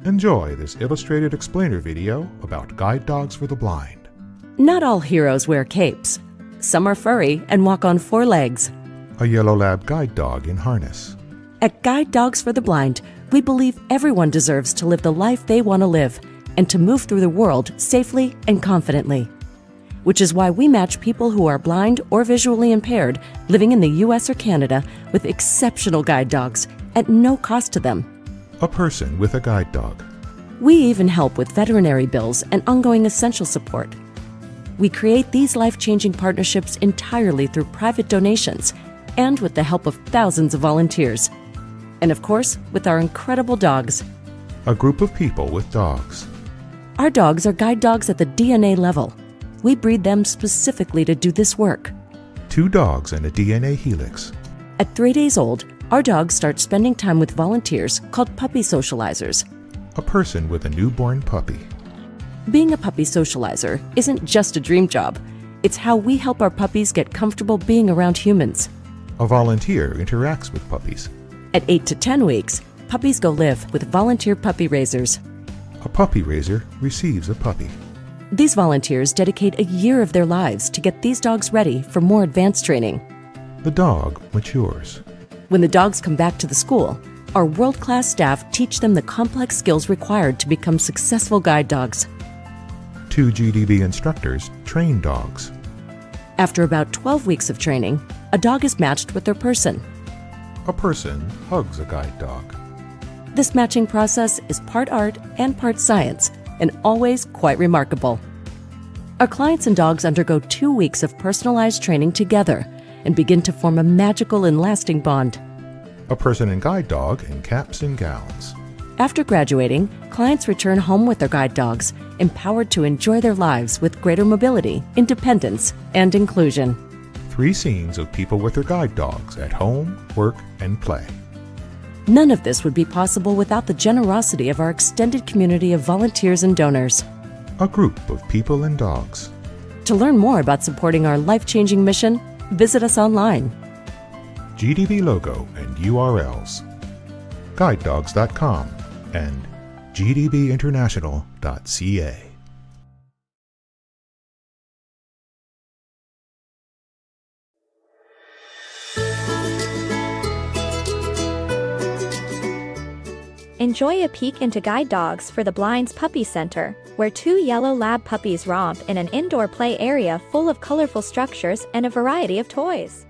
Enjoy this illustrated explainer video about guide dogs for the blind. Not all heroes wear capes. Some are furry and walk on 4 legs. A yellow lab guide dog in harness. At Guide Dogs for the Blind, we believe everyone deserves to live the life they want to live and to move through the world safely and confidently. Which is why we match people who are blind or visually impaired living in the US or Canada with exceptional guide dogs at no cost to them. A person with a guide dog. We even help with veterinary bills and ongoing essential support. We create these life-changing partnerships entirely through private donations and with the help of thousands of volunteers. And of course, with our incredible dogs. A group of people with dogs. Our dogs are guide dogs at the DNA level. We breed them specifically to do this work. 2 dogs and a DNA helix. At 3 days old, our dogs start spending time with volunteers called puppy socializers. A person with a newborn puppy. Being a puppy socializer isn't just a dream job. It's how we help our puppies get comfortable being around humans. A volunteer interacts with puppies. At 8 to 10 weeks, puppies go live with volunteer puppy raisers. A puppy raiser receives a puppy. These volunteers dedicate a year of their lives to get these dogs ready for more advanced training. The dog matures. When the dogs come back to the school, our world-class staff teach them the complex skills required to become successful guide dogs. 2 GDB instructors train dogs. After about 12 weeks of training, a dog is matched with their person. A person hugs a guide dog. This matching process is part art and part science, and always quite remarkable. Our clients and dogs undergo 2 weeks of personalized training together and begin to form a magical and lasting bond. A person and guide dog in caps and gowns. After graduating, clients return home with their guide dogs, empowered to enjoy their lives with greater mobility, independence, and inclusion. 3 scenes of people with their guide dogs at home, work, and play. None of this would be possible without the generosity of our extended community of volunteers and donors. A group of people and dogs. To learn more about supporting our life-changing mission, visit us online. GDB logo and URLs. GuideDogs.com and GDBinternational.ca. Enjoy a peek into Guide Dogs for the Blind's Puppy Center, where 2 yellow lab puppies romp in an indoor play area full of colorful structures and a variety of toys.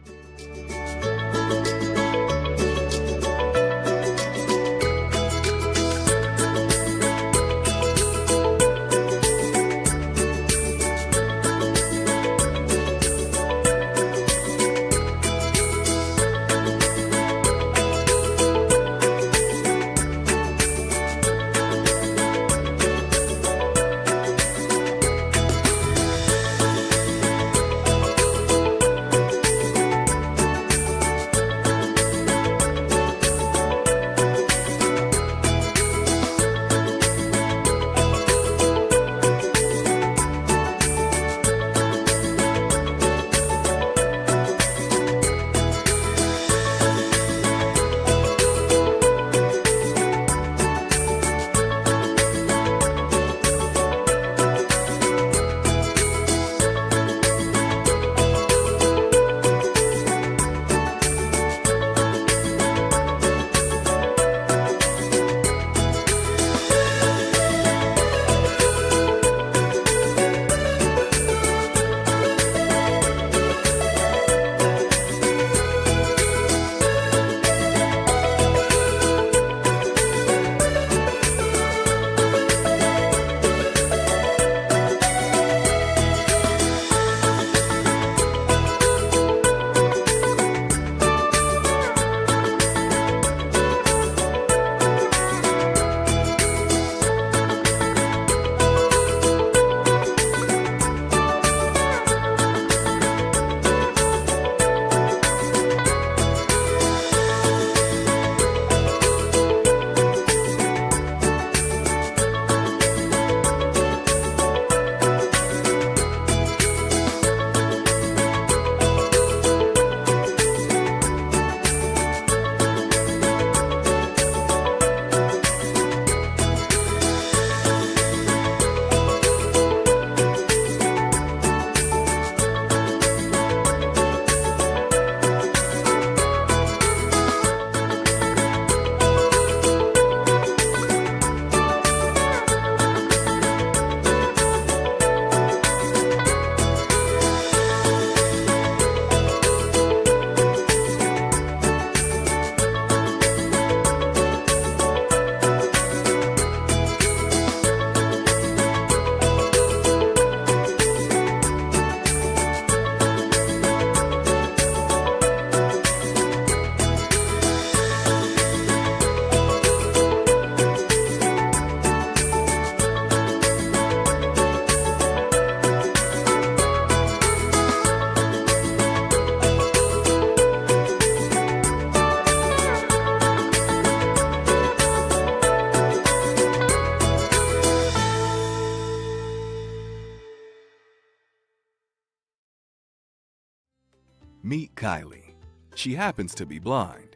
Meet Kylie. She happens to be blind.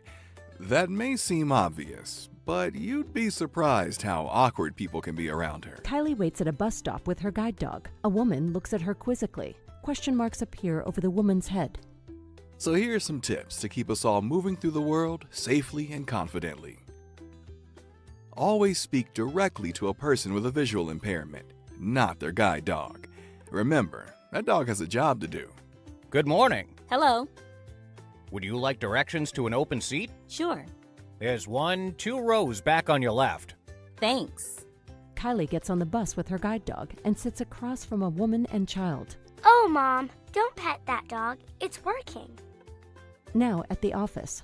That may seem obvious, but you'd be surprised how awkward people can be around her. Kylie waits at a bus stop with her guide dog. A woman looks at her quizzically. Question marks appear over the woman's head. So here are some tips to keep us all moving through the world safely and confidently. Always speak directly to a person with a visual impairment, not their guide dog. Remember, that dog has a job to do. Good morning. Hello. Would you like directions to an open seat? Sure. There's 2 rows back on your left. Thanks. Kylie gets on the bus with her guide dog and sits across from a woman and child. Oh, Mom, don't pet that dog. It's working. Now at the office.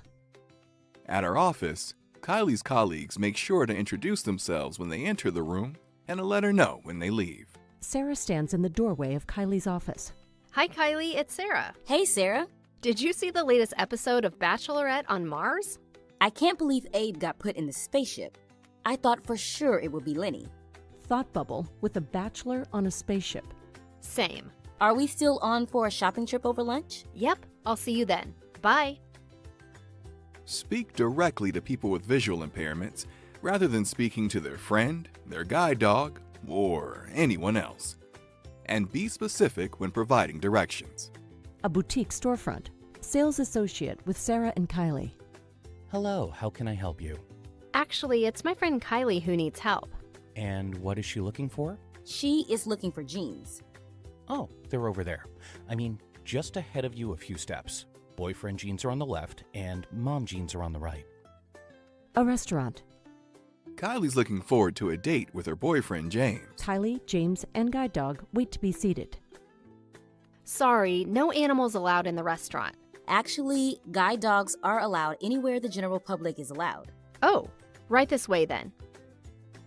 At our office, Kylie's colleagues make sure to introduce themselves when they enter the room and to let her know when they leave. Sarah stands in the doorway of Kylie's office. Hi, Kylie. It's Sarah. Hey, Sarah. Did you see the latest episode of Bachelorette on Mars? I can't believe Abe got put in the spaceship. I thought for sure it would be Lenny. Thought bubble with a bachelor on a spaceship. Same. Are we still on for a shopping trip over lunch? Yep. I'll see you then. Bye. Speak directly to people with visual impairments rather than speaking to their friend, their guide dog, or anyone else. And be specific when providing directions. A boutique storefront. Sales associate with Sarah and Kylie. Hello, how can I help you? Actually, it's my friend Kylie who needs help. And what is she looking for? She is looking for jeans. Oh, they're over there. I mean, just ahead of you a few steps. Boyfriend jeans are on the left and mom jeans are on the right. A restaurant. Kylie's looking forward to a date with her boyfriend, James. Kylie, James, and guide dog wait to be seated. Sorry, no animals allowed in the restaurant. Actually, guide dogs are allowed anywhere the general public is allowed. Oh, right this way then.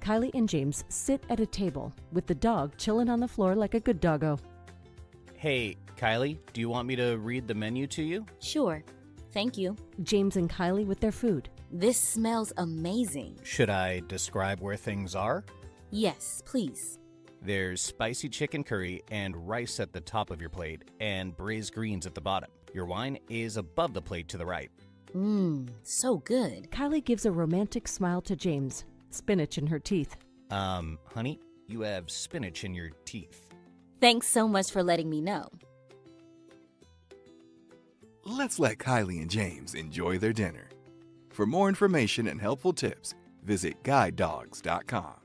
Kylie and James sit at a table with the dog chilling on the floor like a good doggo. Hey, Kylie, do you want me to read the menu to you? Sure. Thank you. James and Kylie with their food. This smells amazing. Should I describe where things are? Yes, please. There's spicy chicken curry and rice at the top of your plate and braised greens at the bottom. Your wine is above the plate to the right. Mmm, so good. Kylie gives a romantic smile to James. Spinach in her teeth. Honey, you have spinach in your teeth. Thanks so much for letting me know. Let's let Kylie and James enjoy their dinner. For more information and helpful tips, visit guidedogs.com.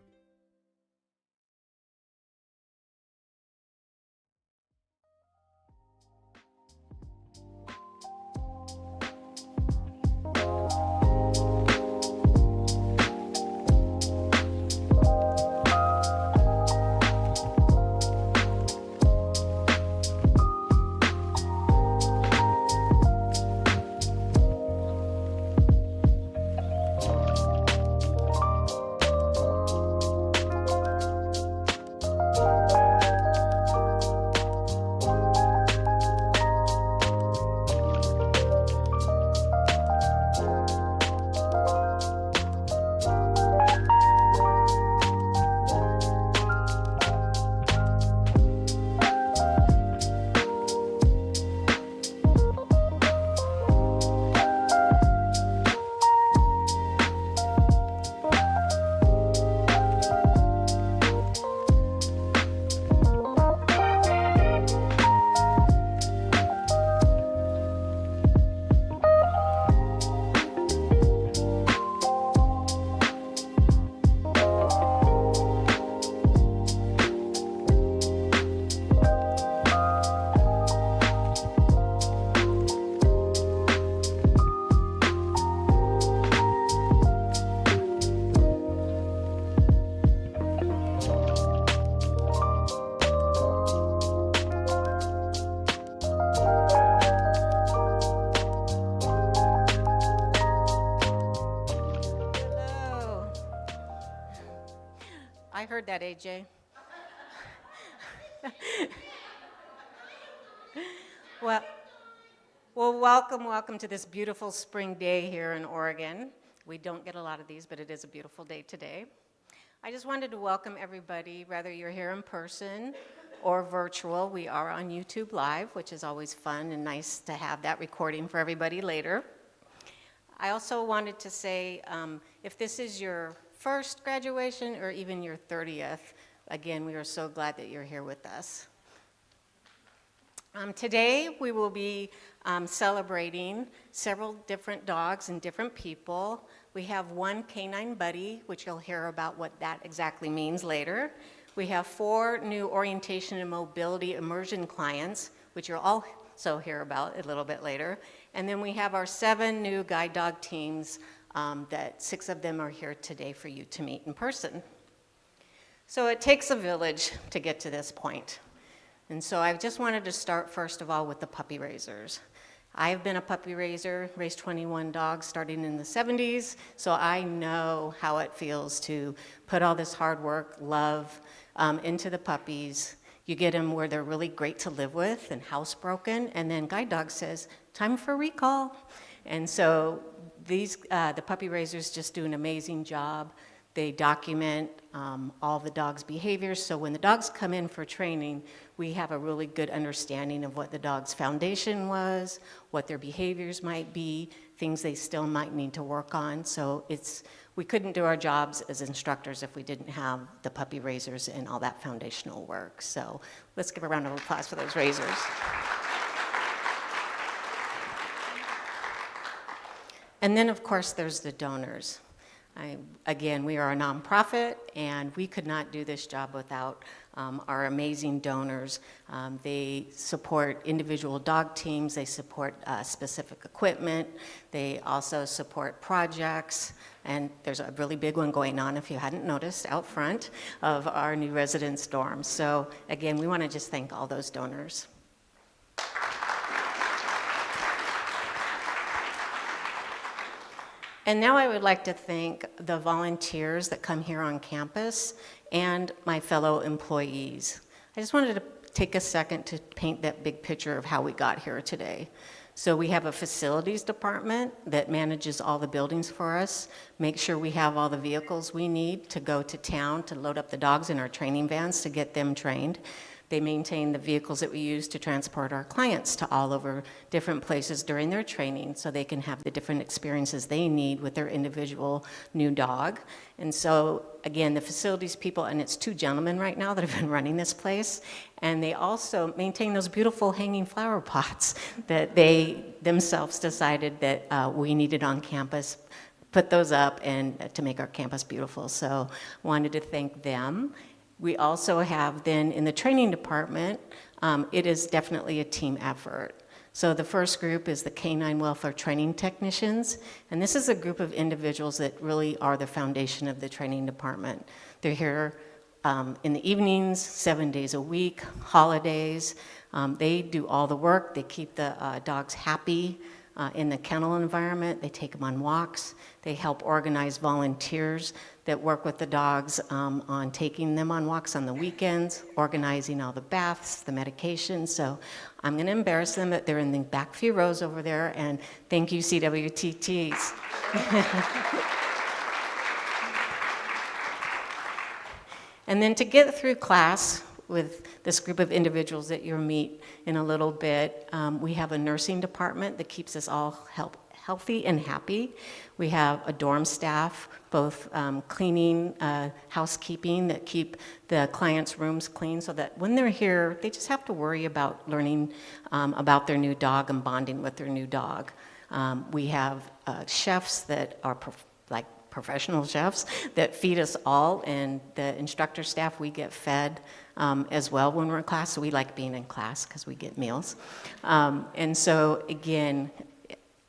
I heard that, AJ. Well, welcome to this beautiful spring day here in Oregon. We don't get a lot of these, but it is a beautiful day today. I just wanted to welcome everybody, whether you're here in person or virtual. We are on YouTube Live, which is always fun and nice to have that recording for everybody later. I also wanted to say, if this is your first graduation or even your 30th, again, we are so glad that you're here with us. Today, we will be celebrating several different dogs and different people. We have one canine buddy, which you'll hear about what that exactly means later. We have 4 new orientation and mobility immersion clients, which you'll also hear about a little bit later. And then we have our 7 new guide dog teams that 6 of them are here today for you to meet in person. So it takes a village to get to this point. And so I just wanted to start first of all with the puppy raisers. I've been a puppy raiser, raised 21 dogs starting in the 70s, so I know how it feels to put all this hard work, love into the puppies. You get them where they're really great to live with and housebroken, and then guide dog says, time for recall. And so these, the puppy raisers just do an amazing job. They document all the dog's behaviors, so when the dogs come in for training, we have a really good understanding of what the dog's foundation was, what their behaviors might be, things they still might need to work on. So we couldn't do our jobs as instructors if we didn't have the puppy raisers and all that foundational work. So let's give a round of applause for those raisers. And then, of course, there's the donors. Again, we are a nonprofit, and we could not do this job without our amazing donors. They support individual dog teams, they support specific equipment, they also support projects, and there's a really big one going on, if you hadn't noticed, out front of our new residence dorm. So again, we want to just thank all those donors. And now I would like to thank the volunteers that come here on campus and my fellow employees. I just wanted to take a second to paint that big picture of how we got here today. So we have a facilities department that manages all the buildings for us, make sure we have all the vehicles we need to go to town to load up the dogs in our training vans to get them trained. They maintain the vehicles that we use to transport our clients to all over different places during their training so they can have the different experiences they need with their individual new dog. And so, again, the facilities people, and it's 2 gentlemen right now that have been running this place, and they also maintain those beautiful hanging flower pots that they themselves decided that we needed on campus, put those up and to make our campus beautiful. So wanted to thank them. We also have then in the training department, it is definitely a team effort. So the first group is the Canine Welfare Training Technicians, and this is a group of individuals that really are the foundation of the training department. They're here in the evenings, 7 days a week, holidays. They do all the work. They keep the dogs happy in the kennel environment. They take them on walks. They help organize volunteers that work with the dogs on taking them on walks on the weekends, organizing all the baths, the medications. So I'm going to embarrass them that they're in the back few rows over there, and thank you, CWTTs. And then to get through class with this group of individuals that you'll meet in a little bit, we have a nursing department that keeps us all healthy and happy. We have a dorm staff, both cleaning, housekeeping, that keep the clients' rooms clean so that when they're here, they just have to worry about learning about their new dog and bonding with their new dog. We have chefs that are professional chefs that feed us all, and the instructor staff, we get fed as well when we're in class, so we like being in class because we get meals. And so again,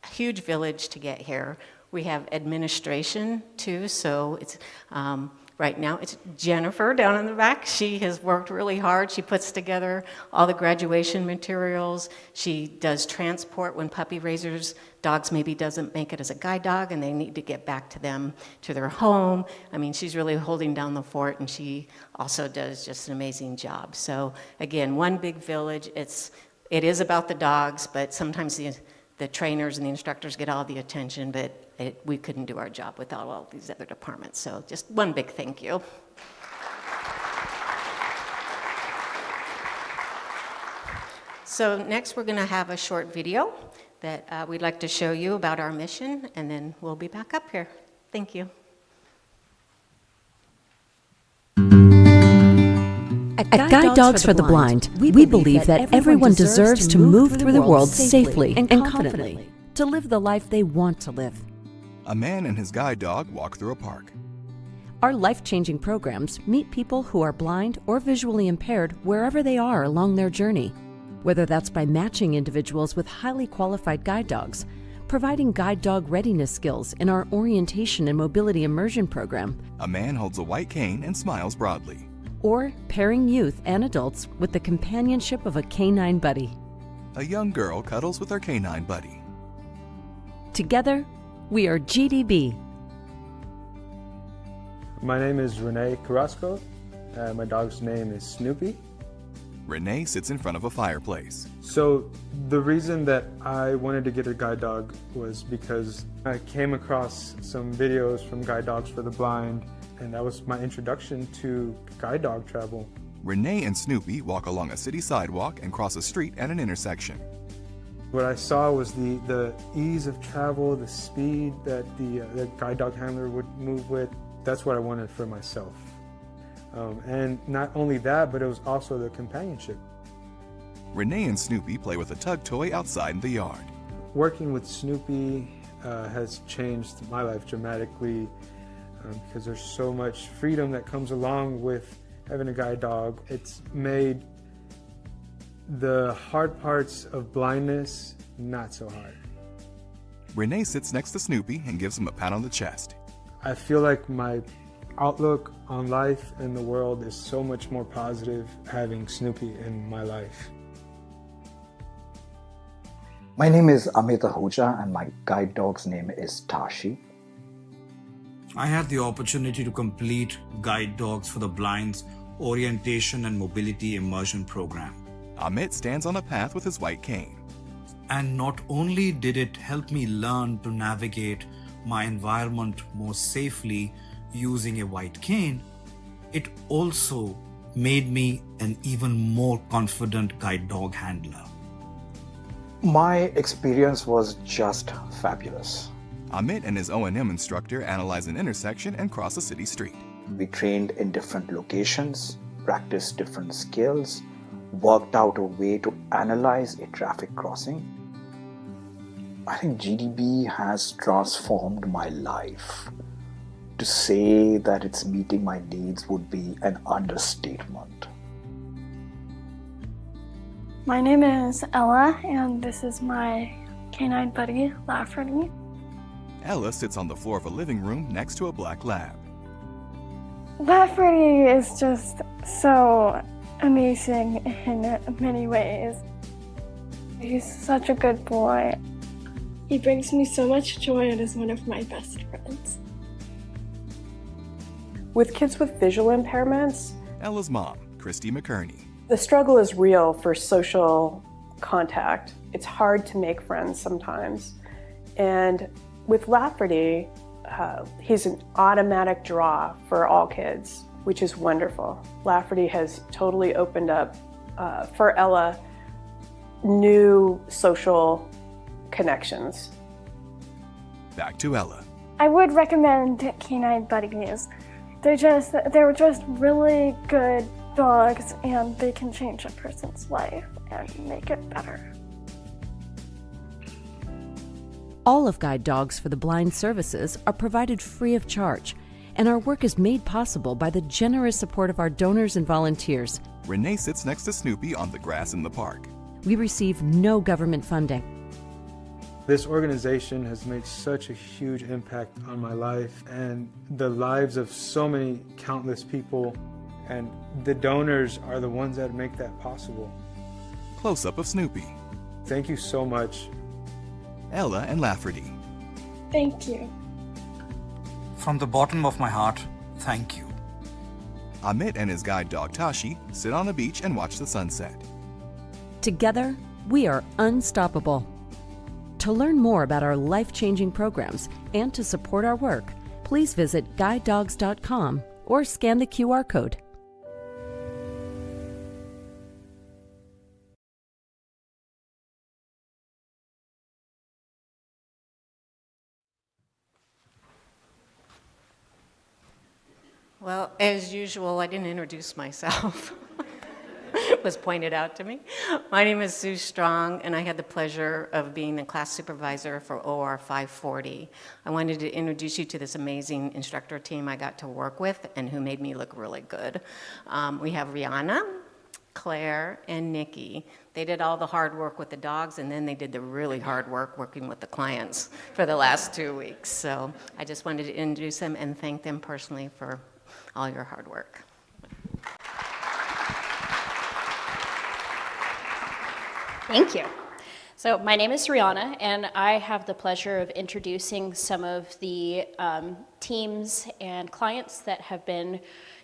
a huge village to get here. We have administration too, so it's right now it's Jennifer down in the back. She has worked really hard. She puts together all the graduation materials. She does transport when puppy raisers, dogs maybe doesn't make it as a guide dog and they need to get back to them, to their home. I mean, she's really holding down the fort, and she also does just an amazing job. So again, one big village. It is about the dogs, but sometimes the trainers and the instructors get all the attention, but we couldn't do our job without all these other departments. So just one big thank you. So next we're going to have a short video that we'd like to show you about our mission, and then we'll be back up here. Thank you. At Guide Dogs for the Blind, we believe that everyone deserves to move through the world safely and confidently, to live the life they want to live. A man and his guide dog walk through a park. Our life-changing programs meet people who are blind or visually impaired wherever they are along their journey, whether that's by matching individuals with highly qualified guide dogs, providing guide dog readiness skills in our orientation and mobility immersion program, A man holds a white cane and smiles broadly. or pairing youth and adults with the companionship of a canine buddy. A young girl cuddles with her canine buddy. Together, we are GDB. My name is Renee Carrasco. My dog's name is Snoopy. Renee sits in front of a fireplace. So the reason that I wanted to get a guide dog was because I came across some videos from Guide Dogs for the Blind, and that was my introduction to guide dog travel. Renee and Snoopy walk along a city sidewalk and cross a street at an intersection. What I saw was the ease of travel, the speed that the guide dog handler would move with. That's what I wanted for myself. And not only that, but it was also the companionship. Renee and Snoopy play with a tug toy outside in the yard. Working with Snoopy has changed my life dramatically because there's so much freedom that comes along with having a guide dog. It's made the hard parts of blindness not so hard. Renee sits next to Snoopy and gives him a pat on the chest. I feel like my outlook on life and the world is so much more positive having Snoopy in my life. My name is Amit Ahuja and my guide dog's name is Tashi. I had the opportunity to complete Guide Dogs for the Blind's Orientation and Mobility Immersion Program. Amit stands on a path with his white cane. And not only did it help me learn to navigate my environment more safely using a white cane, it also made me an even more confident guide dog handler. My experience was just fabulous. Amit and his O&M instructor analyze an intersection and cross a city street. We trained in different locations, practiced different skills, worked out a way to analyze a traffic crossing. I think GDB has transformed my life. To say that it's meeting my needs would be an understatement. My name is Ella, and this is my canine buddy, Lafferty. Ella sits on the floor of a living room next to a black lab. Lafferty is just so amazing in many ways. He's such a good boy. He brings me so much joy and is one of my best friends. With kids with visual impairments, Ella's mom, Christy McKerney. The struggle is real for social contact. It's hard to make friends sometimes. And with Lafferty, he's an automatic draw for all kids, which is wonderful. Lafferty has totally opened up, for Ella, new social connections. Back to Ella. I would recommend canine buddies. They're just really good dogs, and they can change a person's life and make it better. All of Guide Dogs for the Blind services are provided free of charge, and our work is made possible by the generous support of our donors and volunteers. Renee sits next to Snoopy on the grass in the park. We receive no government funding. This organization has made such a huge impact on my life and the lives of so many countless people, and the donors are the ones that make that possible. Close-up of Snoopy. Thank you so much. Ella and Lafferty. Thank you. From the bottom of my heart, thank you. Amit and his guide dog Tashi sit on a beach and watch the sunset. Together, we are unstoppable. To learn more about our life-changing programs and to support our work, please visit guidedogs.com or scan the QR code. Well, as usual, I didn't introduce myself. It was pointed out to me. My name is Sue Strong, and I had the pleasure of being the class supervisor for OR540. I wanted to introduce you to this amazing instructor team I got to work with and who made me look really good. We have Rihanna, Claire, and Nikki. They did all the hard work with the dogs, and then they did the really hard work working with the clients for the last 2 weeks. So I just wanted to introduce them and thank them personally for all your hard work. Thank you. So my name is Rihanna, and I have the pleasure of introducing some of the teams and clients that have been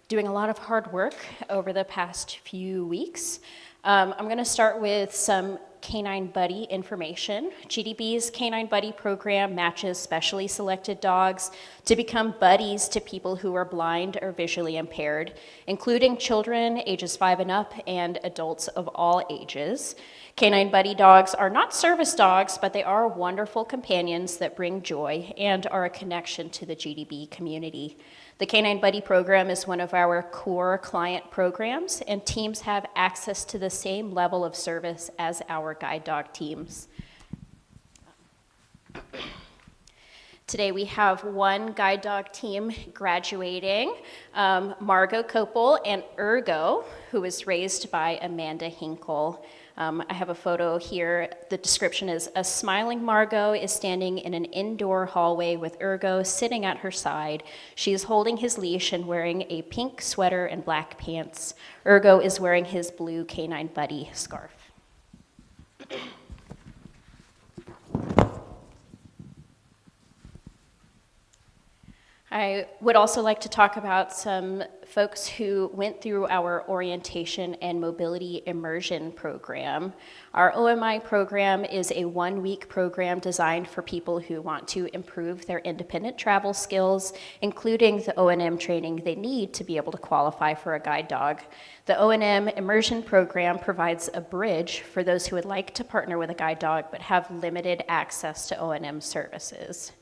doing a lot of hard work over the past few weeks. I'm going to start with some Canine Buddy information. GDB's Canine Buddy program matches specially selected dogs to become buddies to people who are blind or visually impaired, including children ages 5 and up and adults of all ages. Canine Buddy dogs are not service dogs, but they are wonderful companions that bring joy and are a connection to the GDB community. The Canine Buddy program is one of our core client programs, and teams have access to the same level of service as our guide dog teams. Today we have one guide dog team graduating, Margot Kopel and Ergo, who was raised by Amanda Hinkle. I have a photo here. The description is, a smiling Margot is standing in an indoor hallway with Ergo sitting at her side. She is holding his leash and wearing a pink sweater and black pants. Ergo is wearing his blue Canine Buddy scarf. I would also like to talk about some folks who went through our orientation and mobility immersion program. Our OMI program is a 1-week program designed for people who want to improve their independent travel skills, including the O&M training they need to be able to qualify for a guide dog. The O&M immersion program provides a bridge for those who would like to partner with a guide dog but have limited access to O&M services.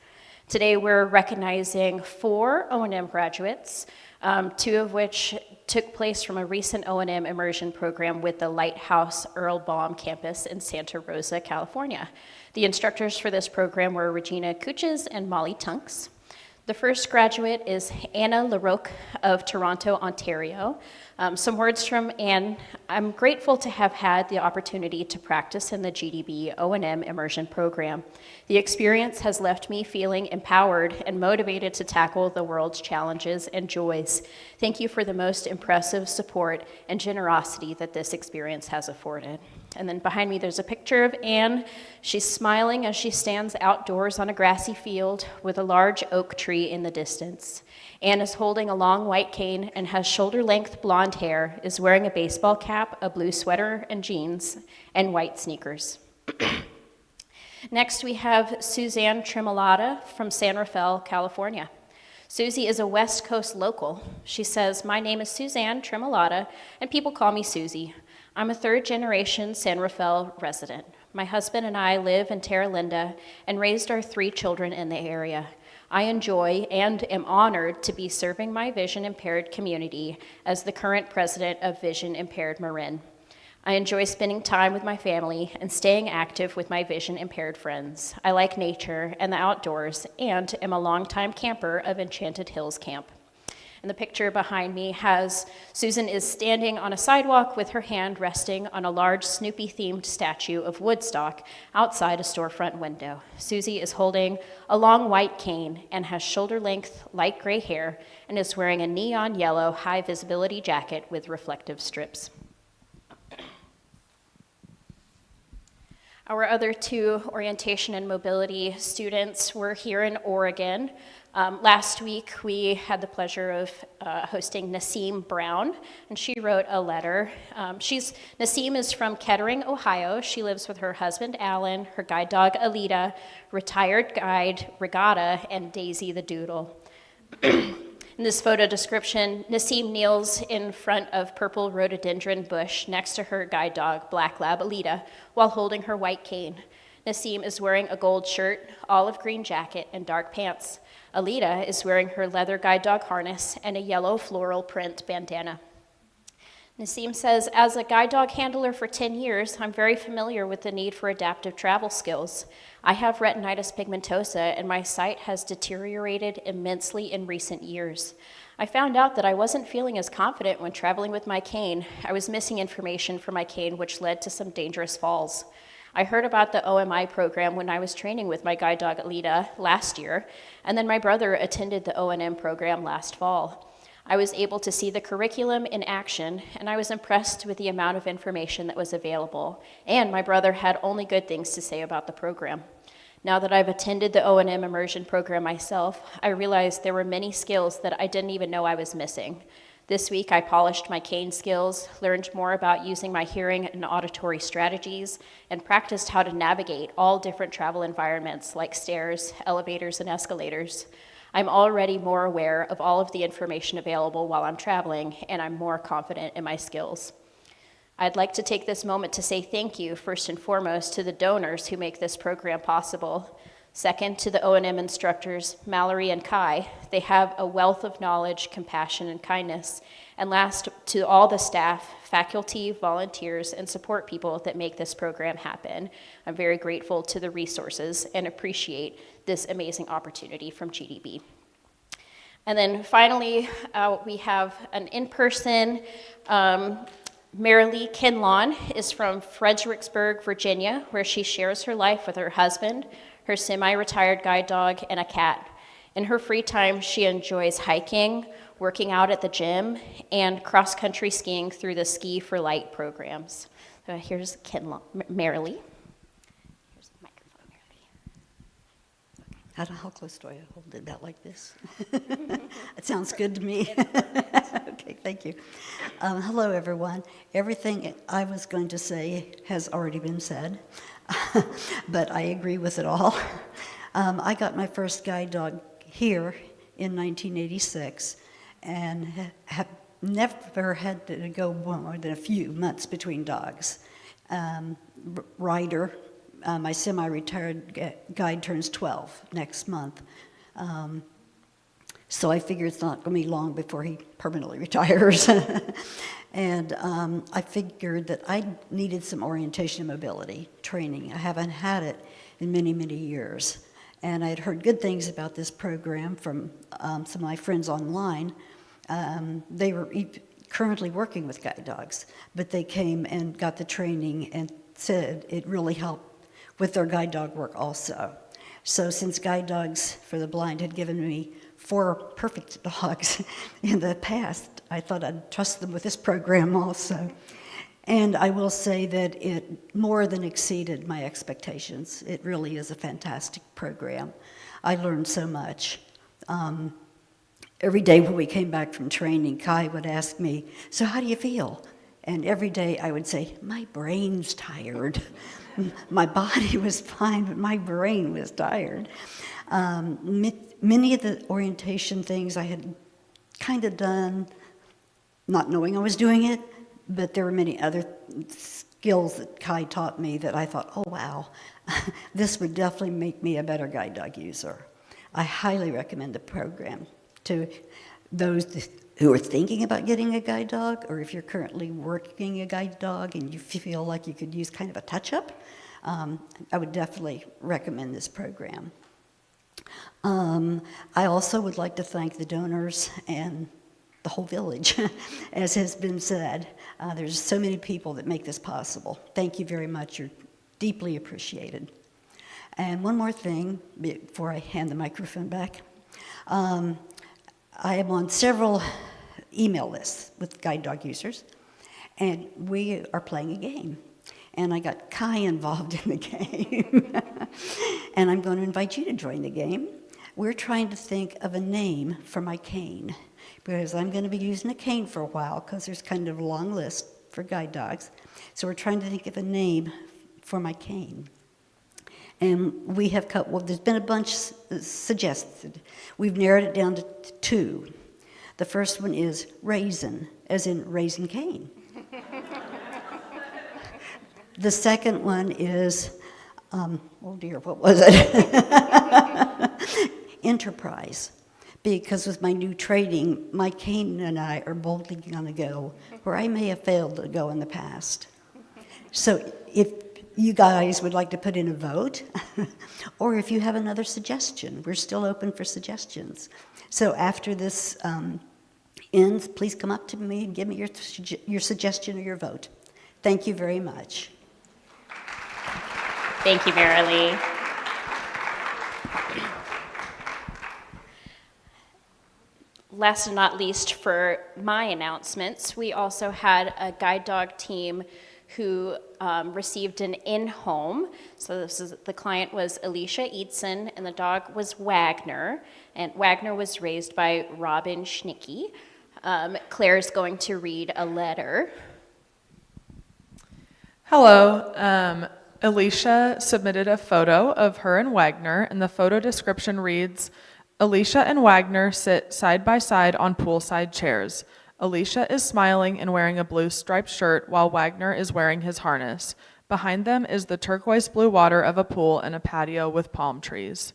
Today we're recognizing 4 O&M graduates, 2 of which took place from a recent O&M immersion program with the Lighthouse Earl Baum campus in Santa Rosa, California. The instructors for this program were Regina Kuches and Molly Tunks. The first graduate is Anna LaRoque of Toronto, Ontario. Some words from Anne. I'm grateful to have had the opportunity to practice in the GDB O&M immersion program. The experience has left me feeling empowered and motivated to tackle the world's challenges and joys. Thank you for the most impressive support and generosity that this experience has afforded. And then behind me there's a picture of Anne. She's smiling as she stands outdoors on a grassy field with a large oak tree in the distance. Anne is holding a long white cane and has shoulder-length blonde hair, is wearing a baseball cap, a blue sweater and jeans, and white sneakers. Next, we have Suzanne Tremolata from San Rafael, California. Susie is a West Coast local. She says, "My name is Suzanne Tremolata, and people call me Susie. I'm a third-generation San Rafael resident. My husband and I live in Terra Linda and raised our 3 children in the area. I enjoy and am honored to be serving my vision-impaired community as the current president of Vision Impaired Marin. I enjoy spending time with my family and staying active with my vision-impaired friends. I like nature and the outdoors and am a longtime camper of Enchanted Hills Camp." And the picture behind me has Susan is standing on a sidewalk with her hand resting on a large Snoopy-themed statue of Woodstock outside a storefront window. Susie is holding a long white cane and has shoulder-length light gray hair and is wearing a neon yellow high-visibility jacket with reflective strips. Our other 2 orientation and mobility students were here in Oregon. Last week, we had the pleasure of hosting Nasim Brown, and she wrote a letter. Nasim is from Kettering, Ohio. She lives with her husband, Alan, her guide dog, Alita, retired guide, Regatta, and Daisy the Doodle. In this photo description, Nasim kneels in front of purple rhododendron bush next to her guide dog, Black Lab Alita, while holding her white cane. Nassim is wearing a gold shirt, olive green jacket, and dark pants. Alita is wearing her leather guide dog harness and a yellow floral print bandana. Nassim says, as a guide dog handler for 10 years, I'm very familiar with the need for adaptive travel skills. I have retinitis pigmentosa, and my sight has deteriorated immensely in recent years. I found out that I wasn't feeling as confident when traveling with my cane. I was missing information from my cane, which led to some dangerous falls. I heard about the OMI program when I was training with my guide dog Alita last year, and then my brother attended the O&M program last fall. I was able to see the curriculum in action, and I was impressed with the amount of information that was available, and my brother had only good things to say about the program. Now that I've attended the O&M immersion program myself, I realized there were many skills that I didn't even know I was missing. This week, I polished my cane skills, learned more about using my hearing and auditory strategies, and practiced how to navigate all different travel environments like stairs, elevators, and escalators. I'm already more aware of all of the information available while I'm traveling, and I'm more confident in my skills. I'd like to take this moment to say thank you, first and foremost, to the donors who make this program possible. Second, to the O&M instructors, Mallory and Kai. They have a wealth of knowledge, compassion, and kindness. And last, to all the staff, faculty, volunteers, and support people that make this program happen. I'm very grateful to the resources and appreciate this amazing opportunity from GDB. And then finally, we have an in-person, Marilee Kinlawn is from Fredericksburg, Virginia, where she shares her life with her husband, her semi-retired guide dog, and a cat. In her free time, she enjoys hiking, working out at the gym, and cross-country skiing through the Ski for Light programs. So here's Marilee. Here's the microphone, Marilee. How close do I hold it out like this? It sounds good to me. Okay, thank you. Hello, everyone. Everything I was going to say has already been said, but I agree with it all. I got my first guide dog here in 1986 and have never had to go more than a few months between dogs. Ryder, my semi-retired guide, turns 12 next month. So I figure it's not going to be long before he permanently retires. And I figured that I needed some orientation and mobility training. I haven't had it in many, many years. And I had heard good things about this program from some of my friends online. They were currently working with guide dogs, but they came and got the training and said it really helped with their guide dog work also. So since Guide Dogs for the Blind had given me 4 perfect dogs in the past, I thought I'd trust them with this program also. And I will say that it more than exceeded my expectations. It really is a fantastic program. I learned so much. Every day when we came back from training, Kai would ask me, "So how do you feel?" And every day I would say, "My brain's tired." My body was fine, but my brain was tired. Many of the orientation things I had kind of done, not knowing I was doing it, but there were many other skills that Kai taught me that I thought, oh wow, this would definitely make me a better guide dog user. I highly recommend the program to those who are thinking about getting a guide dog, or if you're currently working a guide dog and you feel like you could use kind of a touch-up, I would definitely recommend this program. I also would like to thank the donors and the whole village, as has been said. There's so many people that make this possible. Thank you very much. You're deeply appreciated. And one more thing before I hand the microphone back. I am on several email lists with guide dog users, and we are playing a game. And I got Kai involved in the game. And I'm going to invite you to join the game. We're trying to think of a name for my cane, because I'm going to be using a cane for a while, because there's kind of a long list for guide dogs. So we're trying to think of a name for my cane. And we have there's been a bunch suggested. We've narrowed it down to 2. The first one is Raisin, as in Raisin Cane. The second one is oh dear, what was it? Enterprise. Because with my new training, my cane and I are boldly going to go where I may have failed to go in the past. So if you guys would like to put in a vote, or if you have another suggestion, we're still open for suggestions. So after this ends, please come up to me and give me your suggestion or your vote. Thank you very much. Thank you, Marilee. Last and not least for my announcements, we also had a guide dog team who received an in-home. So the client was Alicia Eidson, and the dog was Wagner. And Wagner was raised by Robin Schnicke. Claire's going to read a letter. Hello. Alicia submitted a photo of her and Wagner, and the photo description reads, Alicia and Wagner sit side by side on poolside chairs. Alicia is smiling and wearing a blue striped shirt while Wagner is wearing his harness. Behind them is the turquoise blue water of a pool and a patio with palm trees.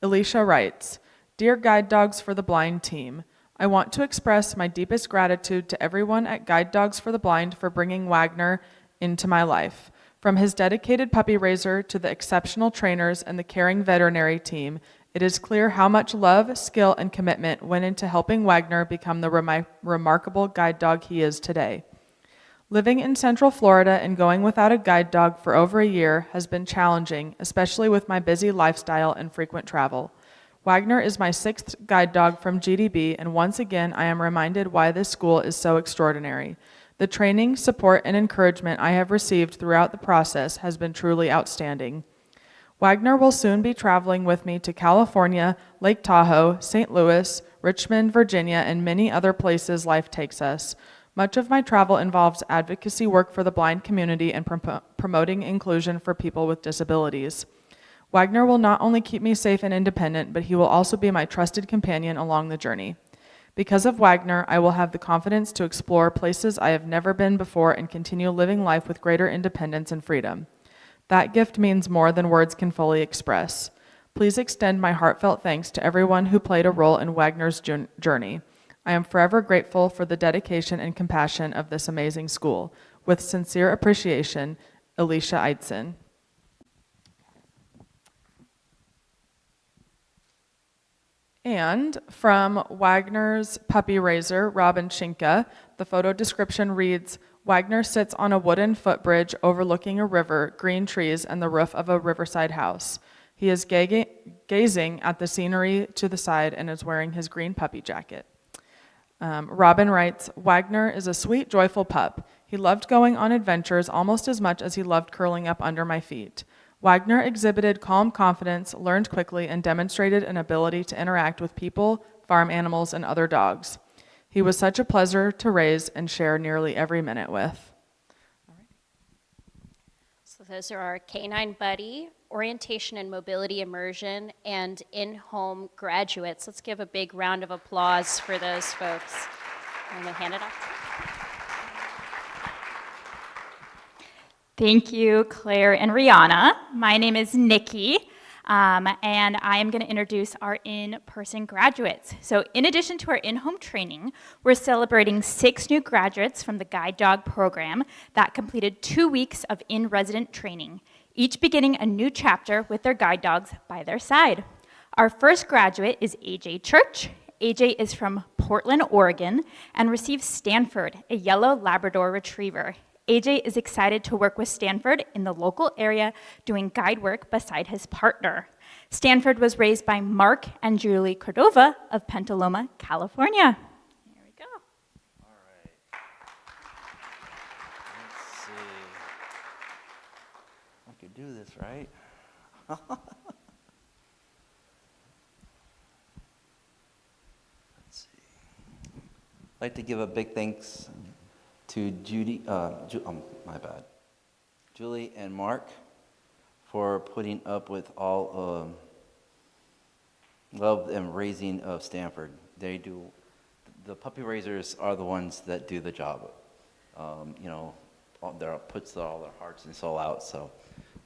Alicia writes, Dear Guide Dogs for the Blind team, I want to express my deepest gratitude to everyone at Guide Dogs for the Blind for bringing Wagner into my life. From his dedicated puppy raiser to the exceptional trainers and the caring veterinary team, it is clear how much love, skill, and commitment went into helping Wagner become the remarkable guide dog he is today. Living in Central Florida and going without a guide dog for over a year has been challenging, especially with my busy lifestyle and frequent travel. Wagner is my 6th guide dog from GDB, and once again I am reminded why this school is so extraordinary. The training, support, and encouragement I have received throughout the process has been truly outstanding. Wagner will soon be traveling with me to California, Lake Tahoe, St. Louis, Richmond, Virginia, and many other places life takes us. Much of my travel involves advocacy work for the blind community and promoting inclusion for people with disabilities. Wagner will not only keep me safe and independent, but he will also be my trusted companion along the journey. Because of Wagner, I will have the confidence to explore places I have never been before and continue living life with greater independence and freedom. That gift means more than words can fully express. Please extend my heartfelt thanks to everyone who played a role in Wagner's journey. I am forever grateful for the dedication and compassion of this amazing school. With sincere appreciation, Alicia Eidson. And from Wagner's puppy raiser, Robin Schinke, the photo description reads, Wagner sits on a wooden footbridge overlooking a river, green trees, and the roof of a riverside house. He is gazing at the scenery to the side and is wearing his green puppy jacket. Robin writes, Wagner is a sweet, joyful pup. He loved going on adventures almost as much as he loved curling up under my feet. Wagner exhibited calm confidence, learned quickly, and demonstrated an ability to interact with people, farm animals, and other dogs. He was such a pleasure to raise and share nearly every minute with. So those are our Canine Buddy, Orientation and Mobility Immersion, and in-home graduates. Let's give a big round of applause for those folks. I'm going to hand it off. Thank you, Claire and Rihanna. My name is Nikki, and I am going to introduce our in-person graduates. So in addition to our in-home training, we're celebrating 6 new graduates from the Guide Dog program that completed 2 weeks of in-resident training, each beginning a new chapter with their guide dogs by their side. Our first graduate is AJ Church. AJ is from Portland, Oregon, and received Stanford, a yellow Labrador Retriever. AJ is excited to work with Stanford in the local area doing guide work beside his partner. Stanford was raised by Mark and Julie Cordova of Pentaloma, California. Here we go. All right. Let's see. I could do this, right? Let's see. I'd like to give a big thanks to Julie and Mark for putting up with all love and raising of Stanford. They do, the puppy raisers are the ones that do the job. Puts all their hearts and soul out. So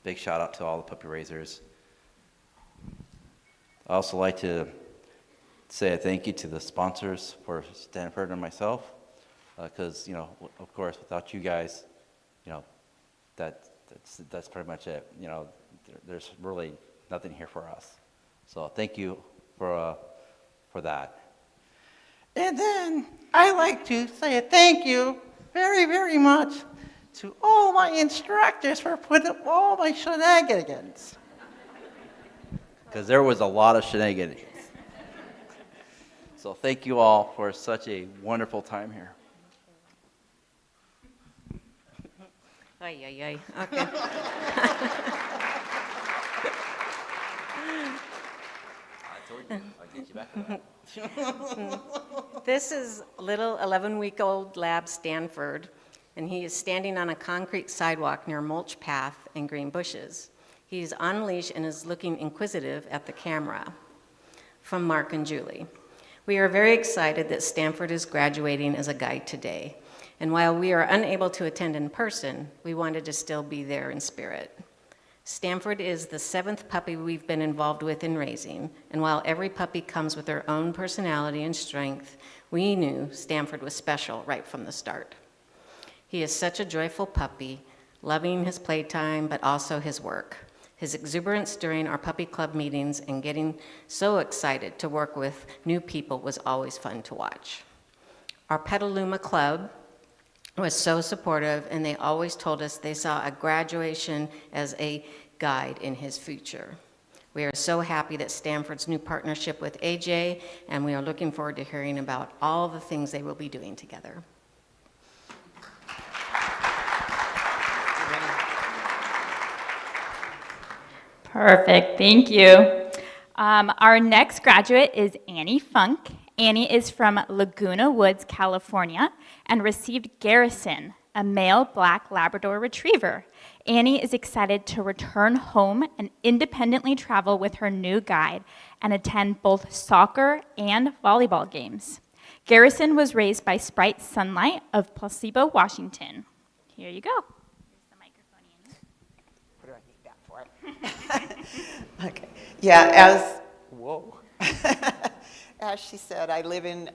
big shout out to all the puppy raisers. I also like to say a thank you to the sponsors for Stanford and myself, because, you know, of course, without you guys, you know, that's pretty much it. You know, there's really nothing here for us. So thank you for that. And then I like to say a thank you very, very much to all my instructors for putting up all my shenanigans. Because there was a lot of shenanigans. So thank you all for such a wonderful time here. Ay, ay, ay. Okay. I told you, I'll get you back to that. This is little 11-week-old lab Stanford, and he is standing on a concrete sidewalk near a mulch path and green bushes. He's on leash and is looking inquisitive at the camera. From Mark and Julie. We are very excited that Stanford is graduating as a guide today. And while we are unable to attend in person, we wanted to still be there in spirit. Stanford is the 7th puppy we've been involved with in raising, and while every puppy comes with their own personality and strength, we knew Stanford was special right from the start. He is such a joyful puppy, loving his playtime, but also his work. His exuberance during our puppy club meetings and getting so excited to work with new people was always fun to watch. Our Petaluma Club was so supportive, and they always told us they saw a graduation as a guide in his future. We are so happy that Stanford's new partnership with AJ, and we are looking forward to hearing about all the things they will be doing together. Perfect, thank you. Our next graduate is Annie Funk. Annie is from Laguna Woods, California, and received Garrison, a male black Labrador retriever. Annie is excited to return home and independently travel with her new guide and attend both soccer and volleyball games. Garrison was raised by Sprite Sunlight of Placebo, Washington. Here you go. Okay. Yeah, as she said, I live in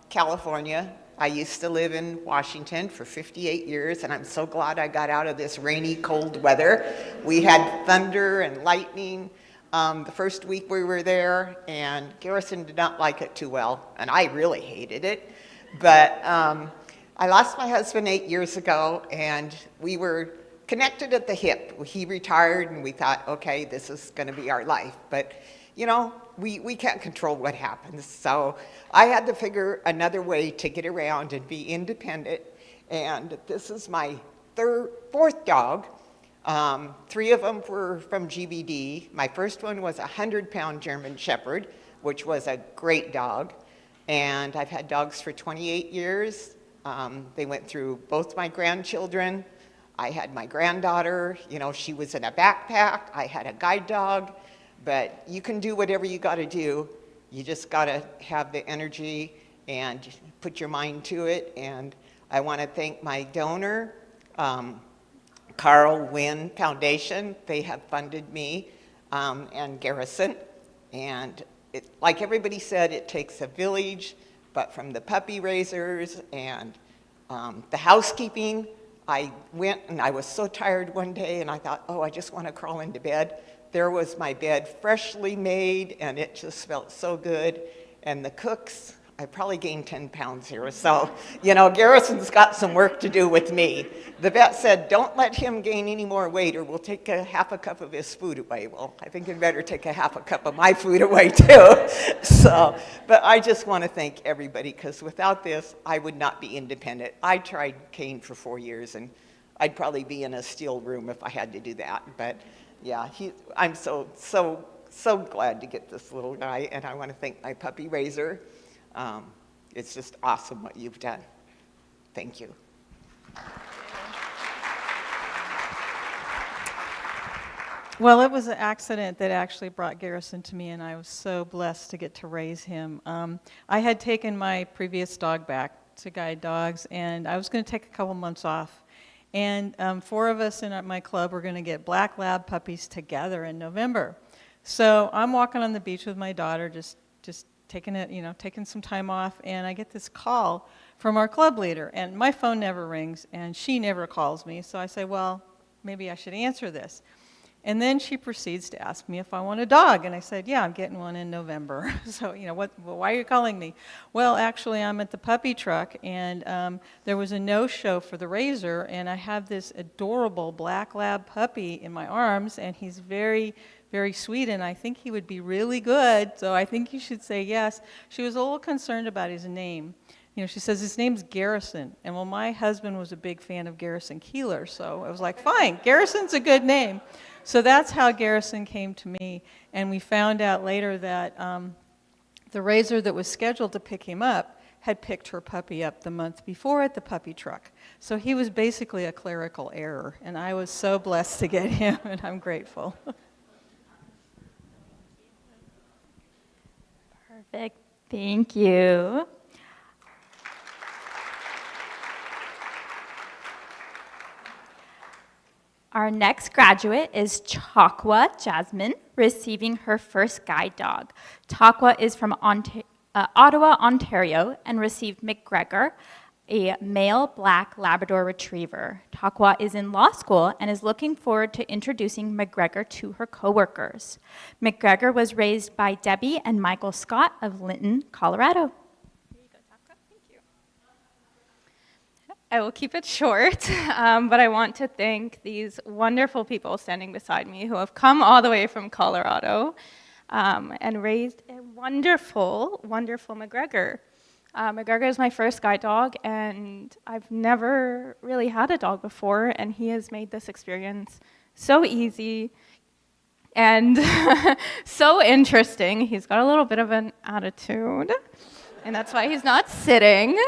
California. I used to live in Washington for 58 years, and I'm so glad I got out of this rainy, cold weather. We had thunder and lightning the first week we were there, and Garrison did not like it too well, and I really hated it. But I lost my husband 8 years ago, and we were connected at the hip. He retired, and we thought, okay, this is going to be our life. But, you know, we can't control what happens. So I had to figure another way to get around and be independent. And this is my fourth dog. 3 of them were from GBD. My first one was a 100-pound German Shepherd, which was a great dog. And I've had dogs for 28 years. They went through both my grandchildren. I had my granddaughter, you know, she was in a backpack. I had a guide dog, but you can do whatever you got to do. You just got to have the energy and put your mind to it. And I want to thank my donor, Carl Wynn Foundation. They have funded me and Garrison. And like everybody said, it takes a village, but from the puppy raisers and the housekeeping, I went and I was so tired one day and I thought, oh, I just want to crawl into bed. There was my bed freshly made and it just felt so good. And the cooks, I probably gained 10 pounds here. So, you know, Garrison's got some work to do with me. The vet said, don't let him gain any more weight or we'll take half a cup of his food away. Well, I think I'd better take half a cup of my food away too. So, but I just want to thank everybody because without this, I would not be independent. I tried cane for 4 years and I'd probably be in a steel room if I had to do that. But yeah, I'm so glad to get this little guy and I want to thank my puppy raiser. It's just awesome what you've done. Thank you. Well, it was an accident that actually brought Garrison to me, and I was so blessed to get to raise him. I had taken my previous dog back to guide dogs, and I was going to take a couple months off. And 4 of us in my club were going to get black lab puppies together in November. So I'm walking on the beach with my daughter, just taking some time off, and I get this call from our club leader, and my phone never rings, and she never calls me. So I say, well, maybe I should answer this. And then she proceeds to ask me if I want a dog, and I said, yeah, I'm getting one in November. So, why are you calling me? Well, actually, I'm at the puppy truck, and there was a no-show for the Razor, and I have this adorable black lab puppy in my arms, and he's very, very sweet, and I think he would be really good, so I think you should say yes. She was a little concerned about his name. She says his name's Garrison, and well, my husband was a big fan of Garrison Keillor, so I was like, fine, Garrison's a good name. So that's how Garrison came to me, and we found out later that the Razor that was scheduled to pick him up had picked her puppy up the month before at the puppy truck. So he was basically a clerical error, and I was so blessed to get him, and I'm grateful. Perfect. Thank you. Our next graduate is Chakwa Jasmine, receiving her first guide dog. Chakwa is from Ottawa, Ontario, and received McGregor, a male black Labrador Retriever. Chakwa is in law school and is looking forward to introducing McGregor to her coworkers. McGregor was raised by Debbie and Michael Scott of Linton, Colorado. I will keep it short, but I want to thank these wonderful people standing beside me who have come all the way from Colorado and raised a wonderful, wonderful McGregor. McGregor is my first guide dog, and I've never really had a dog before, and he has made this experience so easy and so interesting. He's got a little bit of an attitude, and that's why he's not sitting.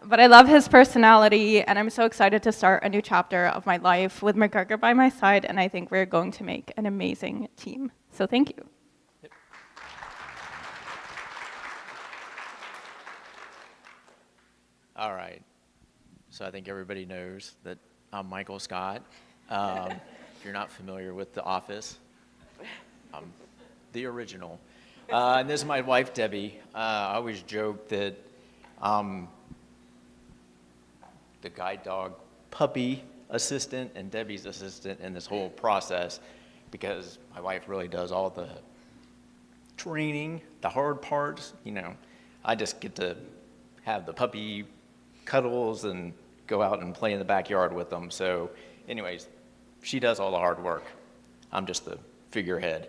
But I love his personality, and I'm so excited to start a new chapter of my life with McGregor by my side, and I think we're going to make an amazing team. So thank you. All right. So I think everybody knows that I'm Michael Scott. If you're not familiar with The Office, I'm the original. And this is my wife, Debbie. I always joke that the guide dog puppy assistant and Debbie's assistant in this whole process, because my wife really does all the training, the hard parts. I just get to have the puppy cuddles and go out and play in the backyard with them. So anyways, she does all the hard work. I'm just the figurehead.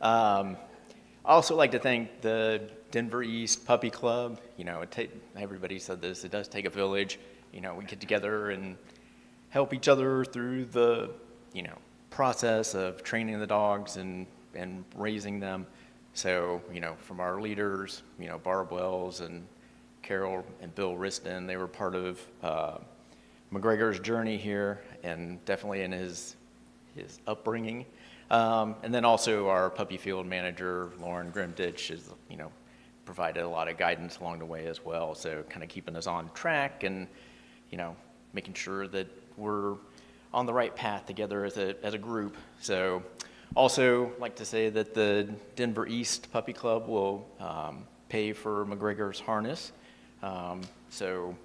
I also like to thank the Denver East Puppy Club. Everybody said this, it does take a village. We get together and help each other through the, process of training the dogs and raising them. So, from our leaders, Barb Wells and Carol and Bill Riston, they were part of McGregor's journey here and definitely in his upbringing. And then also our puppy field manager, Lauren Grimditch, has, provided a lot of guidance along the way as well. So kind of keeping us on track and, making sure that we're on the right path together as a group. So also like to say that the Denver East Puppy Club will pay for McGregor's harness. So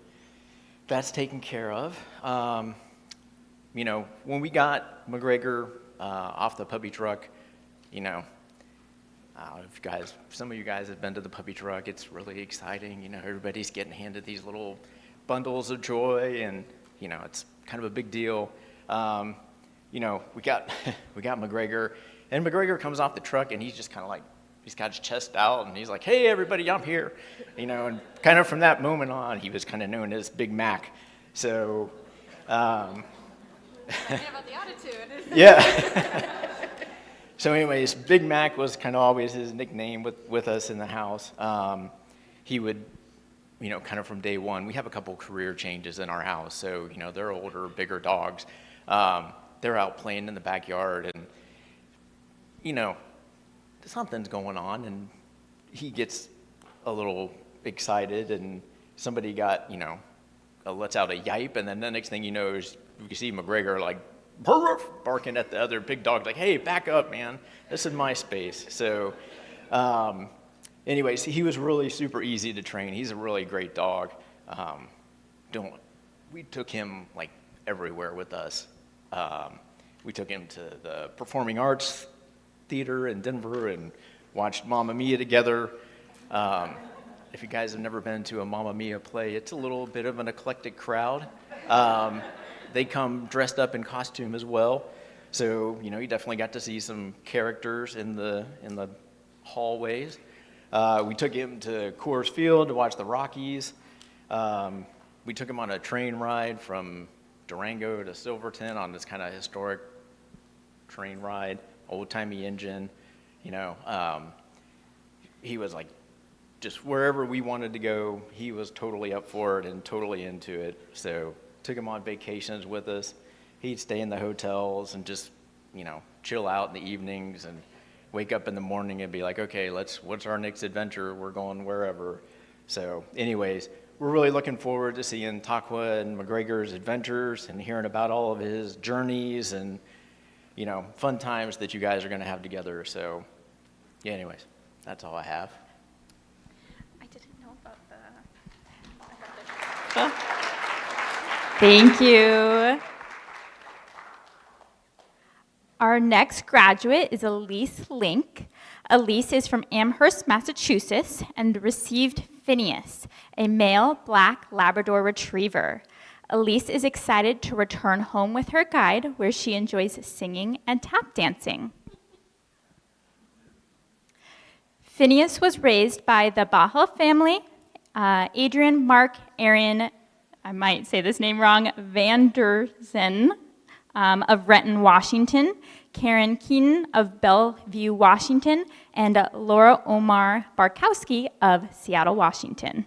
that's taken care of. When we got McGregor off the puppy truck, if some of you guys have been to the puppy truck, it's really exciting. Everybody's getting handed these little bundles of joy, and it's kind of a big deal. We got McGregor, and McGregor comes off the truck, and he's just kind of like, he's got his chest out, and he's like, "Hey, everybody, I'm here," and kind of from that moment on, he was kind of known as Big Mac. So, about the attitude. Yeah. So anyways, Big Mac was kind of always his nickname with us in the house. He would, kind of from day one, we have a couple career changes in our house. So, they're older, bigger dogs. They're out playing in the backyard and, something's going on and he gets a little excited and somebody got, lets out a yipe, and then the next thing you know is you can see McGregor like barking at the other big dog, like, hey, back up, man. This is my space. So anyways, he was really super easy to train. He's a really great dog. We took him like everywhere with us. We took him to the Performing Arts Theater in Denver and watched Mamma Mia together. If you guys have never been to a Mamma Mia play, it's a little bit of an eclectic crowd. They come dressed up in costume as well. So, you definitely got to see some characters in the hallways. We took him to Coors Field to watch the Rockies. We took him on a train ride from Durango to Silverton on this kind of historic train ride, old-timey engine. He was like, just wherever we wanted to go, he was totally up for it and totally into it. So took him on vacations with us. He'd stay in the hotels and just, chill out in the evenings and wake up in the morning and be like, okay, what's our next adventure? We're going wherever. So anyways, we're really looking forward to seeing Takwa and McGregor's adventures and hearing about all of his journeys and, fun times that you guys are going to have together. So yeah, anyways, that's all I have. I didn't know about the... Thank you. Our next graduate is Elise Link. Elise is from Amherst, Massachusetts, and received Phineas, a male black Labrador retriever. Elise is excited to return home with her guide, where she enjoys singing and tap dancing. Phineas was raised by the Bahal family, Adrian, Mark, Aaron, I might say this name wrong, Van der Zen of Renton, Washington, Karen Keaton of Bellevue, Washington, and Laura Omar Barkowski of Seattle, Washington.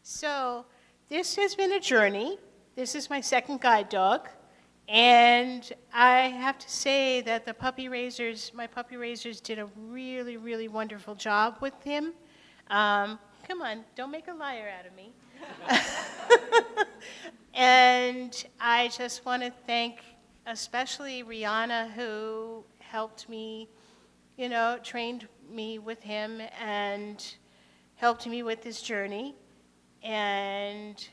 So this has been a journey. This is my second guide dog. And I have to say that my puppy raisers did a really, really wonderful job with him. Come on, don't make a liar out of me. And I just want to thank especially Rihanna, who helped me, trained me with him and helped me with this journey. And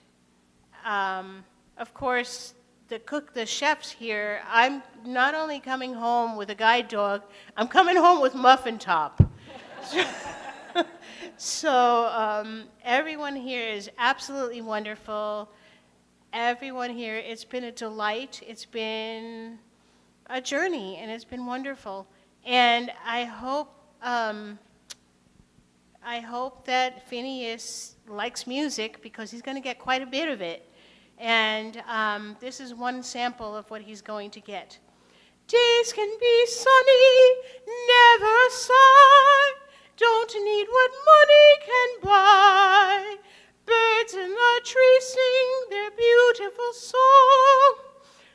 of course, the chefs here, I'm not only coming home with a guide dog, I'm coming home with Muffin Top. So everyone here is absolutely wonderful. Everyone here, it's been a delight. It's been a journey, and it's been wonderful. And I hope that Phineas likes music, because he's going to get quite a bit of it. And this is one sample of what he's going to get. Days can be sunny, never a sigh. Don't need what money can buy. Birds in the trees sing their beautiful song.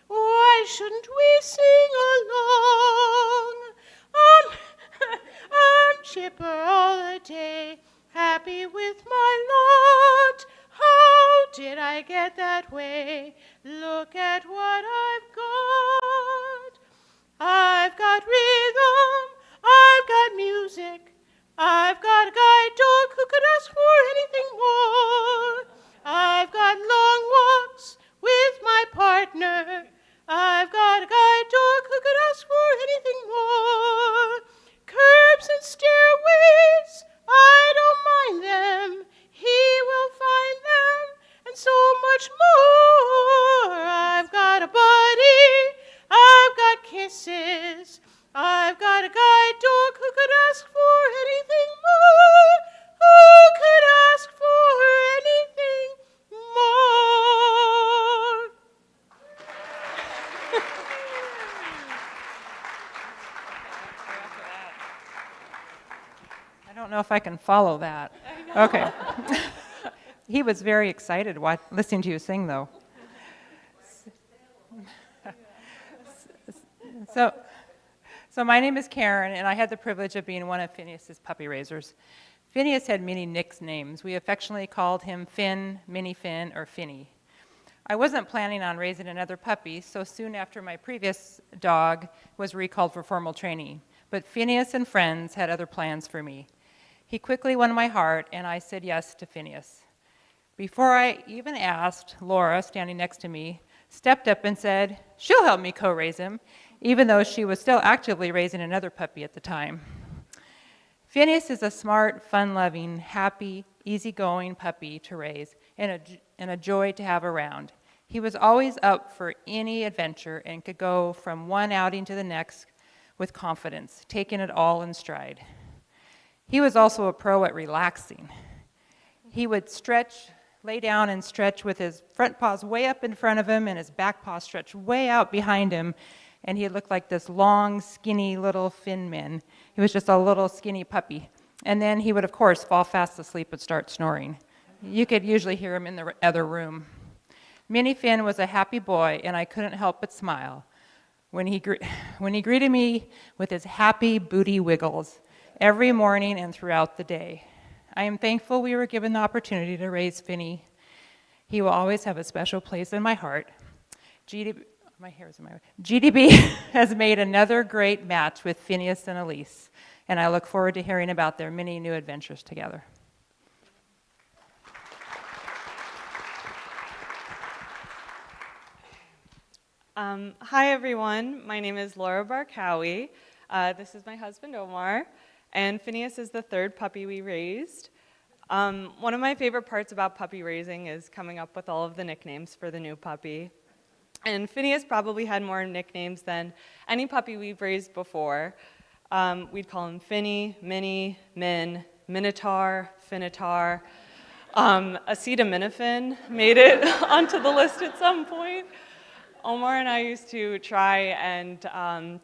Why shouldn't we sing along? I'm chipper all the day, happy with my lot. How did I get that way? Look at what I've got. I've got rhythm, I've got music, I've got a guide dog who could ask for anything more. I've got long walks with my partner. I've got a guide dog who could ask for anything more. Curbs and stairways, I don't mind them. He will find them, and so much more. I've got a buddy, I've got kisses. I've got a guide dog who could ask for anything more. Who could ask for anything more? I don't know if I can follow that. Okay. He was very excited listening to you sing, though. So my name is Karen, and I had the privilege of being one of Phineas's puppy raisers. Phineas had many nicknames. We affectionately called him Finn, Mini Finn, or Finny. I wasn't planning on raising another puppy, so soon after my previous dog was recalled for formal training. But Phineas and friends had other plans for me. He quickly won my heart, and I said yes to Phineas. Before I even asked, Laura, standing next to me, stepped up and said, she'll help me co-raise him, even though she was still actively raising another puppy at the time. Phineas is a smart, fun-loving, happy, easygoing puppy to raise and a joy to have around. He was always up for any adventure and could go from one outing to the next with confidence, taking it all in stride. He was also a pro at relaxing. He would lay down and stretch with his front paws way up in front of him and his back paws stretched way out behind him, and he looked like this long, skinny little Finn man. He was just a little skinny puppy. And then he would, of course, fall fast asleep and start snoring. You could usually hear him in the other room. Mini Finn was a happy boy, and I couldn't help but smile when he greeted me with his happy booty wiggles every morning and throughout the day. I am thankful we were given the opportunity to raise Finny. He will always have a special place in my heart. GDB has made another great match with Phineas and Elise, and I look forward to hearing about their many new adventures together. Hi everyone, my name is Laura Barkowie. This is my husband Omar, and Phineas is the third puppy we raised. One of my favorite parts about puppy raising is coming up with all of the nicknames for the new puppy. And Phineas probably had more nicknames than any puppy we've raised before. We'd call him Finny, Minnie, Min, Minotaur, Finitar. Acetaminophen made it onto the list at some point. Omar and I used to try and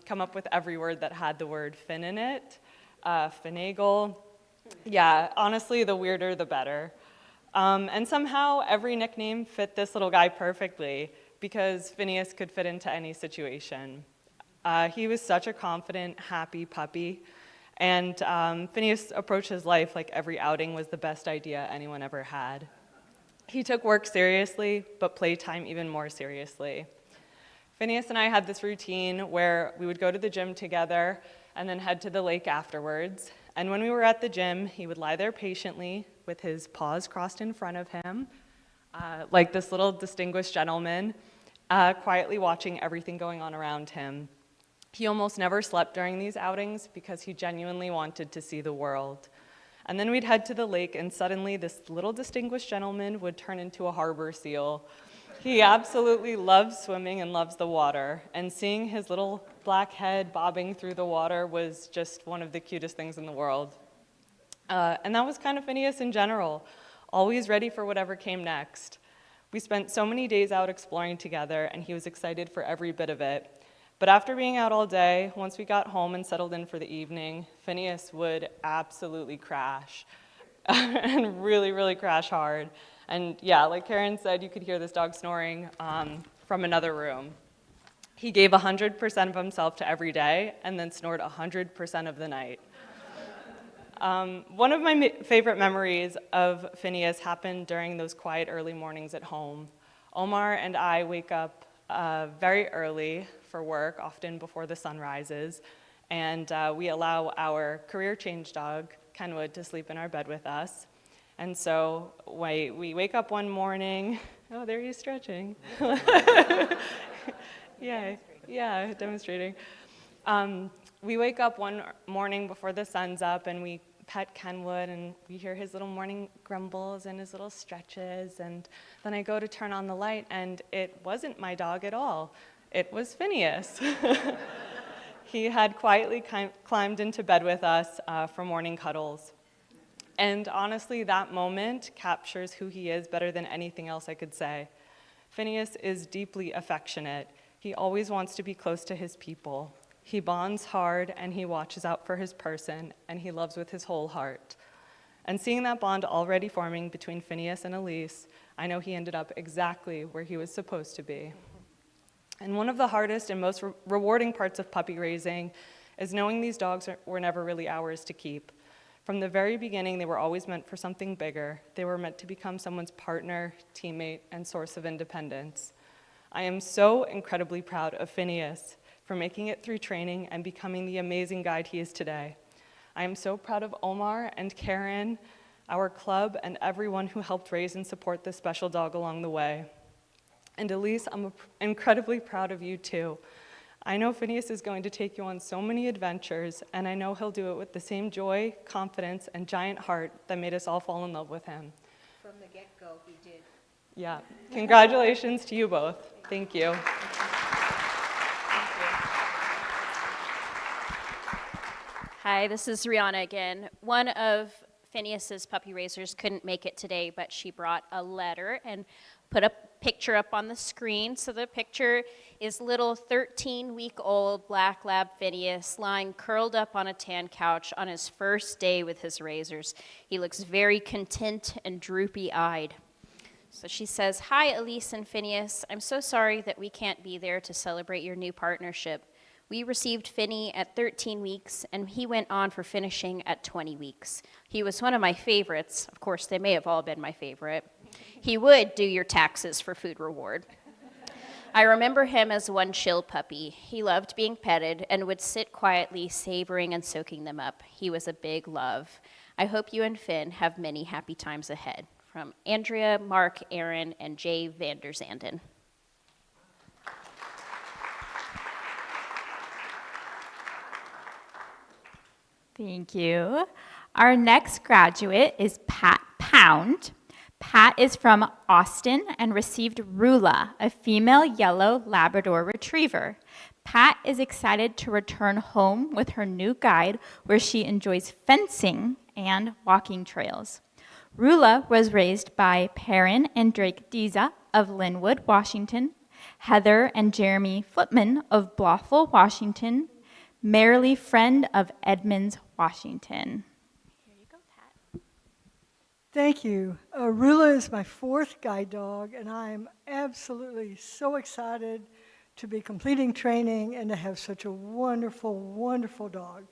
come up with every word that had the word fin in it. Finagle. Yeah, honestly, the weirder the better. And somehow every nickname fit this little guy perfectly because Phineas could fit into any situation. He was such a confident, happy puppy. And Phineas approached his life like every outing was the best idea anyone ever had. He took work seriously, but playtime even more seriously. Phineas and I had this routine where we would go to the gym together and then head to the lake afterwards. And when we were at the gym, he would lie there patiently with his paws crossed in front of him, like this little distinguished gentleman, quietly watching everything going on around him. He almost never slept during these outings because he genuinely wanted to see the world. And then we'd head to the lake, and suddenly this little distinguished gentleman would turn into a harbor seal. He absolutely loves swimming and loves the water, and seeing his little black head bobbing through the water was just one of the cutest things in the world. And that was kind of Phineas in general, always ready for whatever came next. We spent so many days out exploring together, and he was excited for every bit of it. But after being out all day, once we got home and settled in for the evening, Phineas would absolutely crash, and really, really crash hard. And yeah, like Karen said, you could hear this dog snoring from another room. He gave 100% of himself to every day and then snored 100% of the night. One of my favorite memories of Phineas happened during those quiet early mornings at home. Omar and I wake up very early for work, often before the sun rises, and we allow our career change dog, Kenwood, to sleep in our bed with us. And so we wake up one morning, oh, there he's stretching. Yeah, demonstrating. We wake up one morning before the sun's up and we pet Kenwood and we hear his little morning grumbles and his little stretches, and then I go to turn on the light and it wasn't my dog at all. It was Phineas. He had quietly climbed into bed with us for morning cuddles. And honestly, that moment captures who he is better than anything else I could say. Phineas is deeply affectionate. He always wants to be close to his people. He bonds hard, and he watches out for his person, and he loves with his whole heart. And seeing that bond already forming between Phineas and Elise, I know he ended up exactly where he was supposed to be. And one of the hardest and most rewarding parts of puppy raising is knowing these dogs were never really ours to keep. From the very beginning, they were always meant for something bigger. They were meant to become someone's partner, teammate, and source of independence. I am so incredibly proud of Phineas for making it through training and becoming the amazing guide he is today. I am so proud of Omar and Karen, our club, and everyone who helped raise and support this special dog along the way. And Elise, I'm incredibly proud of you too. I know Phineas is going to take you on so many adventures, and I know he'll do it with the same joy, confidence, and giant heart that made us all fall in love with him. From the get-go, he did. Yeah. Congratulations to you both. Thank you. Hi, this is Rihanna again. One of Phineas's puppy raisers couldn't make it today, but she brought a letter and put a picture up on the screen. So the picture is little 13-week-old black lab Phineas lying curled up on a tan couch on his first day with his razors. He looks very content and droopy-eyed. So she says, "Hi, Elise and Phineas. I'm so sorry that we can't be there to celebrate your new partnership. We received Finny at 13 weeks, and he went on for finishing at 20 weeks. He was one of my favorites. Of course, they may have all been my favorite. He would do your taxes for food reward. I remember him as one chill puppy. He loved being petted and would sit quietly, savoring and soaking them up. He was a big love. I hope you and Finn have many happy times ahead." From Andrea, Mark, Aaron, and Jay Vander Zanden. Thank you. Our next graduate is Pat Pound. Pat is from Austin and received Rula, a female yellow Labrador retriever. Pat is excited to return home with her new guide, where she enjoys fencing and walking trails. Rula was raised by Perrin and Drake Diza of Linwood, Washington, Heather and Jeremy Footman of Bothell, Washington, Marilee Friend of Edmonds, Washington. Here you go, Pat. Thank you. Rula is my fourth guide dog, and I'm absolutely so excited to be completing training and to have such a wonderful, wonderful dog.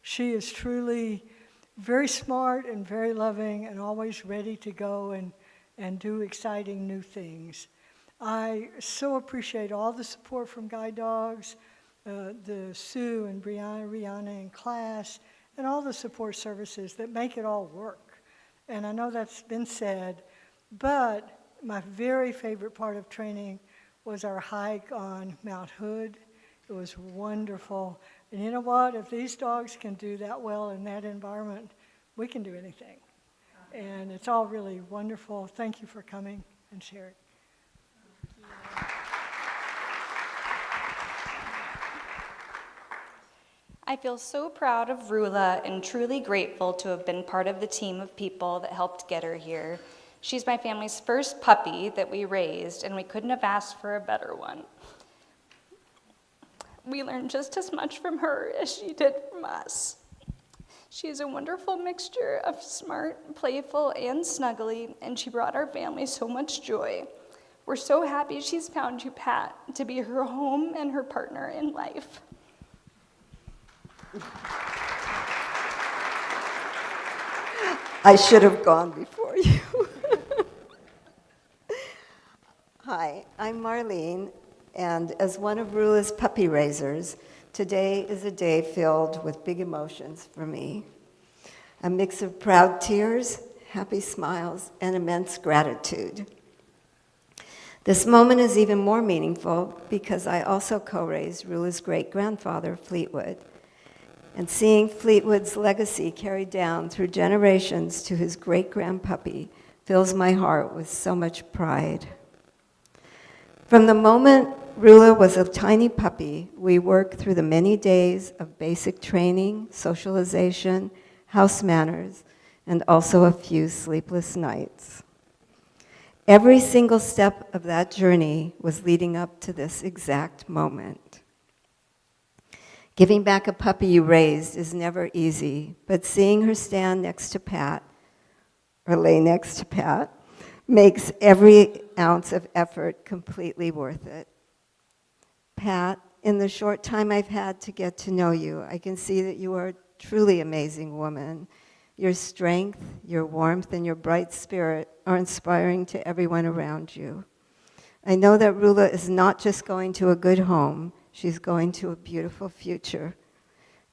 She is truly very smart and very loving and always ready to go and do exciting new things. I so appreciate all the support from guide dogs, the Sue and Rihanna in class, and all the support services that make it all work. And I know that's been said, but my very favorite part of training was our hike on Mount Hood. It was wonderful. And you know what? If these dogs can do that well in that environment, we can do anything. And it's all really wonderful. Thank you for coming and sharing. I feel so proud of Rula and truly grateful to have been part of the team of people that helped get her here. She's my family's first puppy that we raised, and we couldn't have asked for a better one. We learned just as much from her as she did from us. She is a wonderful mixture of smart, playful, and snuggly, and she brought our family so much joy. We're so happy she's found you, Pat, to be her home and her partner in life. I should have gone before you. Hi, I'm Marlene, and as one of Rula's puppy raisers, today is a day filled with big emotions for me. A mix of proud tears, happy smiles, and immense gratitude. This moment is even more meaningful because I also co-raised Rula's great-grandfather, Fleetwood. And seeing Fleetwood's legacy carried down through generations to his great-grandpuppy fills my heart with so much pride. From the moment Rula was a tiny puppy, we worked through the many days of basic training, socialization, house manners, and also a few sleepless nights. Every single step of that journey was leading up to this exact moment. Giving back a puppy you raised is never easy, but seeing her stand next to Pat, or lay next to Pat, makes every ounce of effort completely worth it. Pat, in the short time I've had to get to know you, I can see that you are a truly amazing woman. Your strength, your warmth, and your bright spirit are inspiring to everyone around you. I know that Rula is not just going to a good home, she's going to a beautiful future.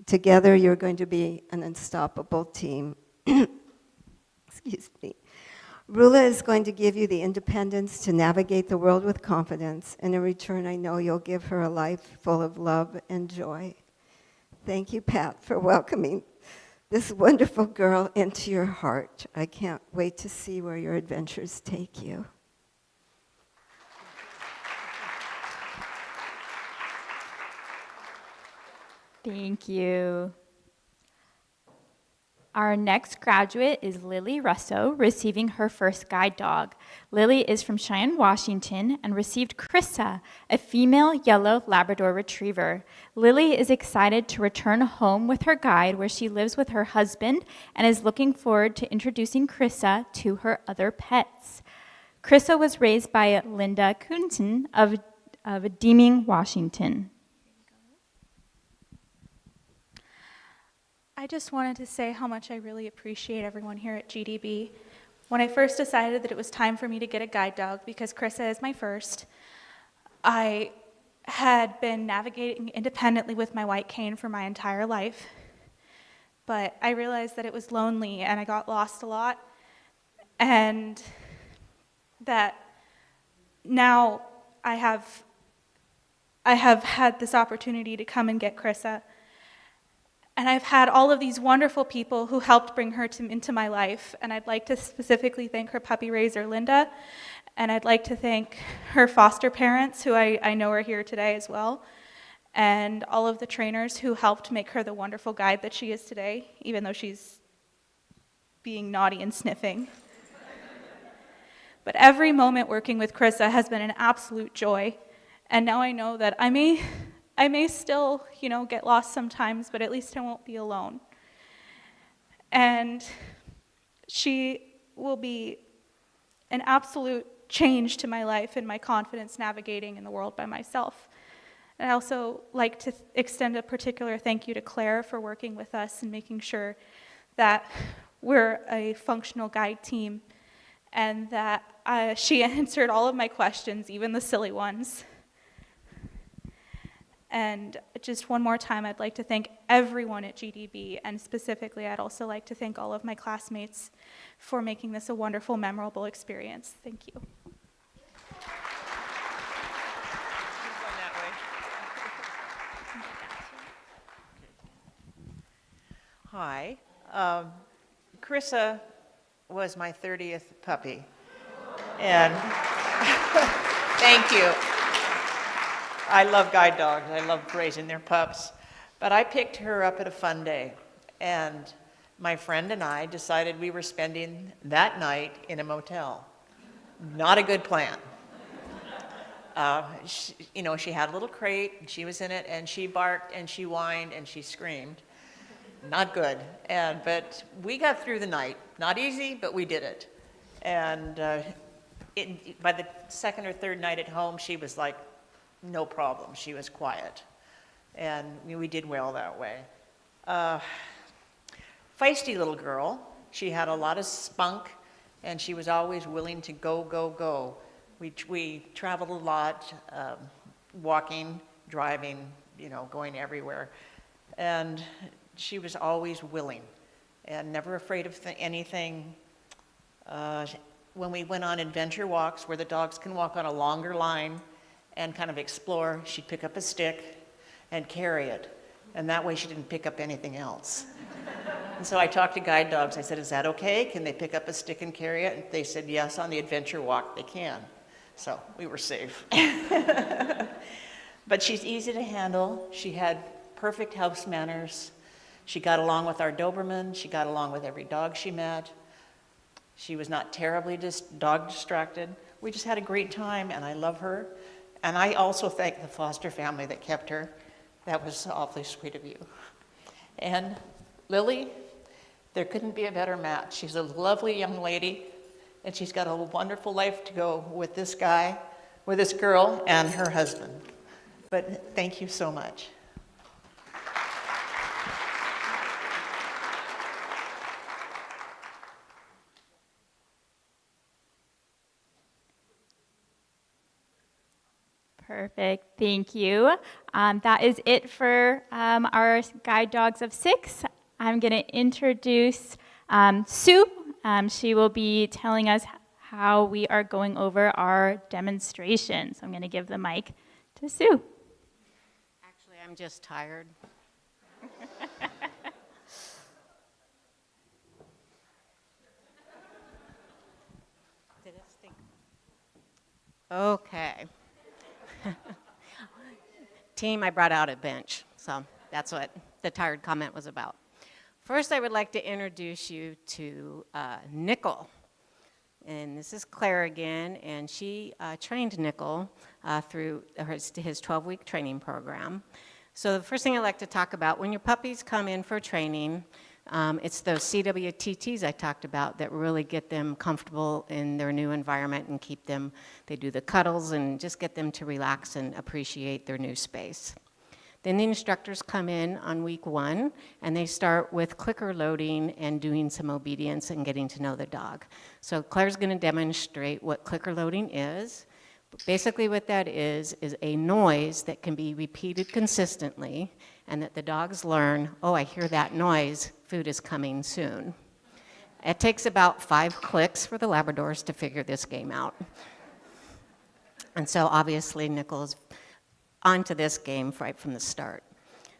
Together, you're going to be an unstoppable team. Excuse me. Rula is going to give you the independence to navigate the world with confidence, and in return, I know you'll give her a life full of love and joy. Thank you, Pat, for welcoming this wonderful girl into your heart. I can't wait to see where your adventures take you. Thank you. Our next graduate is Lily Russo, receiving her first guide dog. Lily is from Cheyenne, Washington, and received Krissa, a female yellow Labrador retriever. Lily is excited to return home with her guide, where she lives with her husband, and is looking forward to introducing Krissa to her other pets. Krissa was raised by Linda Kunzen of Deeming, Washington. I just wanted to say how much I really appreciate everyone here at GDB. When I first decided that it was time for me to get a guide dog, because Krissa is my first, I had been navigating independently with my white cane for my entire life. But I realized that it was lonely and I got lost a lot, and that now I have had this opportunity to come and get Krissa. And I've had all of these wonderful people who helped bring her into my life. And I'd like to specifically thank her puppy raiser, Linda. And I'd like to thank her foster parents, who I know are here today as well. And all of the trainers who helped make her the wonderful guide that she is today, even though she's being naughty and sniffing. But every moment working with Krissa has been an absolute joy. And now I know that I may still, get lost sometimes, but at least I won't be alone. And she will be an absolute change to my life and my confidence navigating in the world by myself. And I also like to extend a particular thank you to Claire for working with us and making sure that we're a functional guide team, and that she answered all of my questions, even the silly ones. And just one more time, I'd like to thank everyone at GDB, and specifically, I'd also like to thank all of my classmates for making this a wonderful, memorable experience. Thank you. Hi. Krissa was my 30th puppy, and thank you. I love guide dogs. I love raising their pups. But I picked her up at a fun day, and my friend and I decided we were spending that night in a motel. Not a good plan. She had a little crate, and she was in it, and she barked, and she whined, and she screamed. Not good. But we got through the night. Not easy, but we did it. And by the second or third night at home, she was like, no problem. She was quiet. And we did well that way. Feisty little girl. She had a lot of spunk, and she was always willing to go, go, go. We traveled a lot, walking, driving, going everywhere. And she was always willing and never afraid of anything. When we went on adventure walks where the dogs can walk on a longer line and kind of explore, she'd pick up a stick and carry it. And that way she didn't pick up anything else. And so I talked to guide dogs. I said, is that okay? Can they pick up a stick and carry it? And they said, yes, on the adventure walk they can. So we were safe. But she's easy to handle. She had perfect house manners. She got along with our Doberman. She got along with every dog she met. She was not terribly dog distracted. We just had a great time, and I love her. And I also thank the foster family that kept her. That was awfully sweet of you. And Lily, there couldn't be a better match. She's a lovely young lady, and she's got a wonderful life to go with this guy, with this girl, and her husband. But thank you so much. Perfect, thank you. That is it for our guide dogs of 6. I'm going to introduce Sue. She will be telling us how we are going over our demonstration. So I'm going to give the mic to Sue. Actually, I'm just tired. Okay. Team, I brought out a bench, so that's what the tired comment was about. First, I would like to introduce you to Nickel. And this is Claire again, and she trained Nickel through his 12-week training program. So the first thing I'd like to talk about, when your puppies come in for training, it's those CWTTs I talked about that really get them comfortable in their new environment and keep them, they do the cuddles and just get them to relax and appreciate their new space. Then the instructors come in on week 1 and they start with clicker loading and doing some obedience and getting to know the dog. So Claire's going to demonstrate what clicker loading is. Basically what that is a noise that can be repeated consistently and that the dogs learn, oh, I hear that noise, food is coming soon. It takes about 5 clicks for the Labradors to figure this game out. And so obviously Nickel's onto this game right from the start.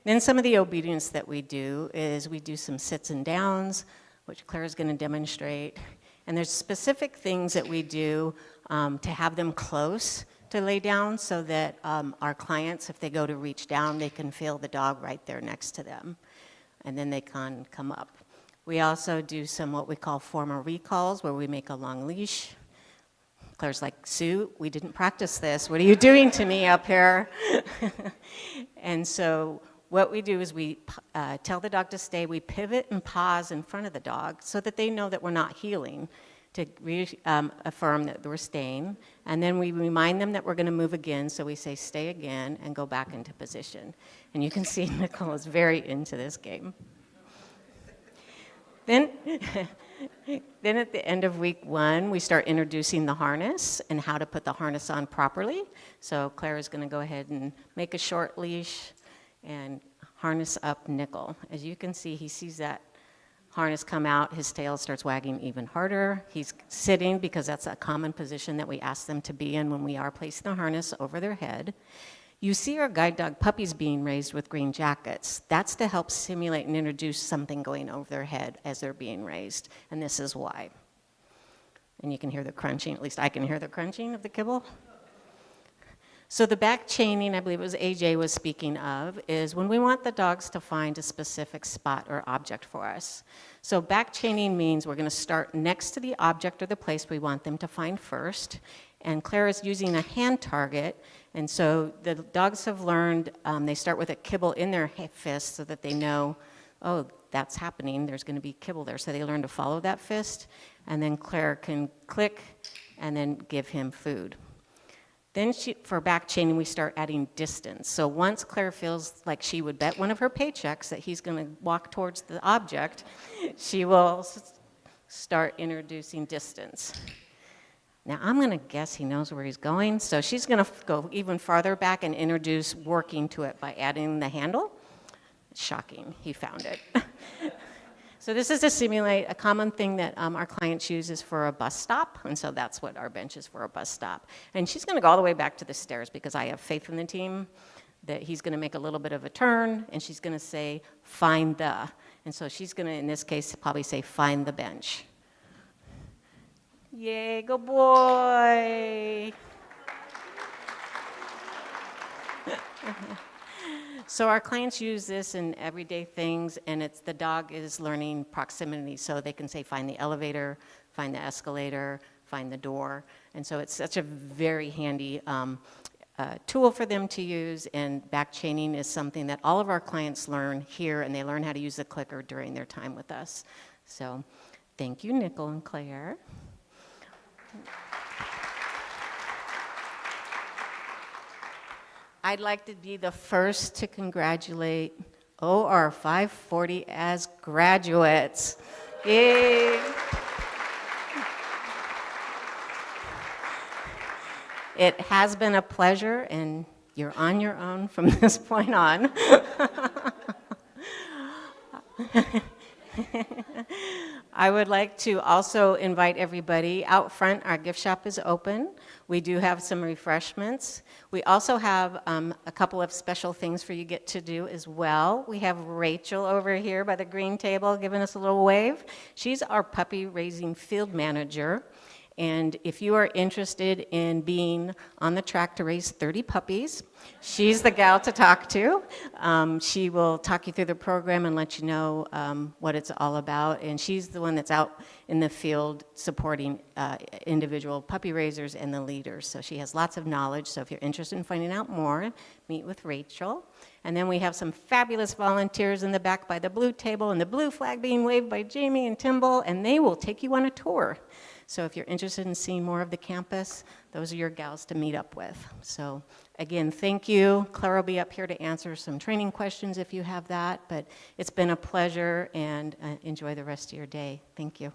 Then some of the obedience that we do is we do some sits and downs, which Claire's going to demonstrate. And there's specific things that we do to have them close to lay down so that our clients, if they go to reach down, they can feel the dog right there next to them. And then they can come up. We also do some what we call formal recalls where we make a long leash. Claire's like, Sue, we didn't practice this. What are you doing to me up here? And so what we do is we tell the dog to stay. We pivot and pause in front of the dog so that they know that we're not healing, to affirm that we're staying. And then we remind them that we're going to move again. So we say stay again and go back into position. And you can see Nicole is very into this game. Then at the end of week 1, we start introducing the harness and how to put the harness on properly. So Claire is going to go ahead and make a short leash and harness up Nickel. As you can see, he sees that harness come out, his tail starts wagging even harder. He's sitting because that's a common position that we ask them to be in when we are placing the harness over their head. You see our guide dog puppies being raised with green jackets. That's to help simulate and introduce something going over their head as they're being raised, and this is why. And you can hear the crunching, at least I can hear the crunching of the kibble. So the back chaining, I believe it was AJ was speaking of, is when we want the dogs to find a specific spot or object for us. So back chaining means we're going to start next to the object or the place we want them to find first. And Claire is using a hand target, and so the dogs have learned, they start with a kibble in their fist so that they know, oh, that's happening, there's going to be kibble there. So they learn to follow that fist, and then Claire can click and then give him food. Then for back chaining, we start adding distance. So once Claire feels like she would bet one of her paychecks that he's going to walk towards the object, she will start introducing distance. Now, I'm going to guess he knows where he's going, so she's going to go even farther back and introduce working to it by adding the handle. Shocking, he found it. So this is to simulate a common thing that our clients use is for a bus stop, and so that's what our bench is for, a bus stop. And she's going to go all the way back to the stairs because I have faith in the team that he's going to make a little bit of a turn, and she's going to say, find the. And so she's going to, in this case, probably say, find the bench. Yay, good boy. So our clients use this in everyday things, and it's the dog is learning proximity, so they can say find the elevator, find the escalator, find the door. And so it's such a very handy tool for them to use, and back chaining is something that all of our clients learn here, and they learn how to use the clicker during their time with us. So thank you, Nicole and Claire. I'd like to be the first to congratulate OR540 as graduates. Yay! It has been a pleasure, and you're on your own from this point on. I would like to also invite everybody out front. Our gift shop is open. We do have some refreshments. We also have a couple of special things for you get to do as well. We have Rachel over here by the green table giving us a little wave. She's our puppy raising field manager. And if you are interested in being on the track to raise 30 puppies, she's the gal to talk to. She will talk you through the program and let you know what it's all about. And she's the one that's out in the field supporting individual puppy raisers and the leaders. So she has lots of knowledge. So if you're interested in finding out more, meet with Rachel. And then we have some fabulous volunteers in the back by the blue table and the blue flag being waved by Jamie and Timble, and they will take you on a tour. So if you're interested in seeing more of the campus, those are your gals to meet up with. So again, thank you. Claire will be up here to answer some training questions if you have that, but it's been a pleasure, and enjoy the rest of your day. Thank you.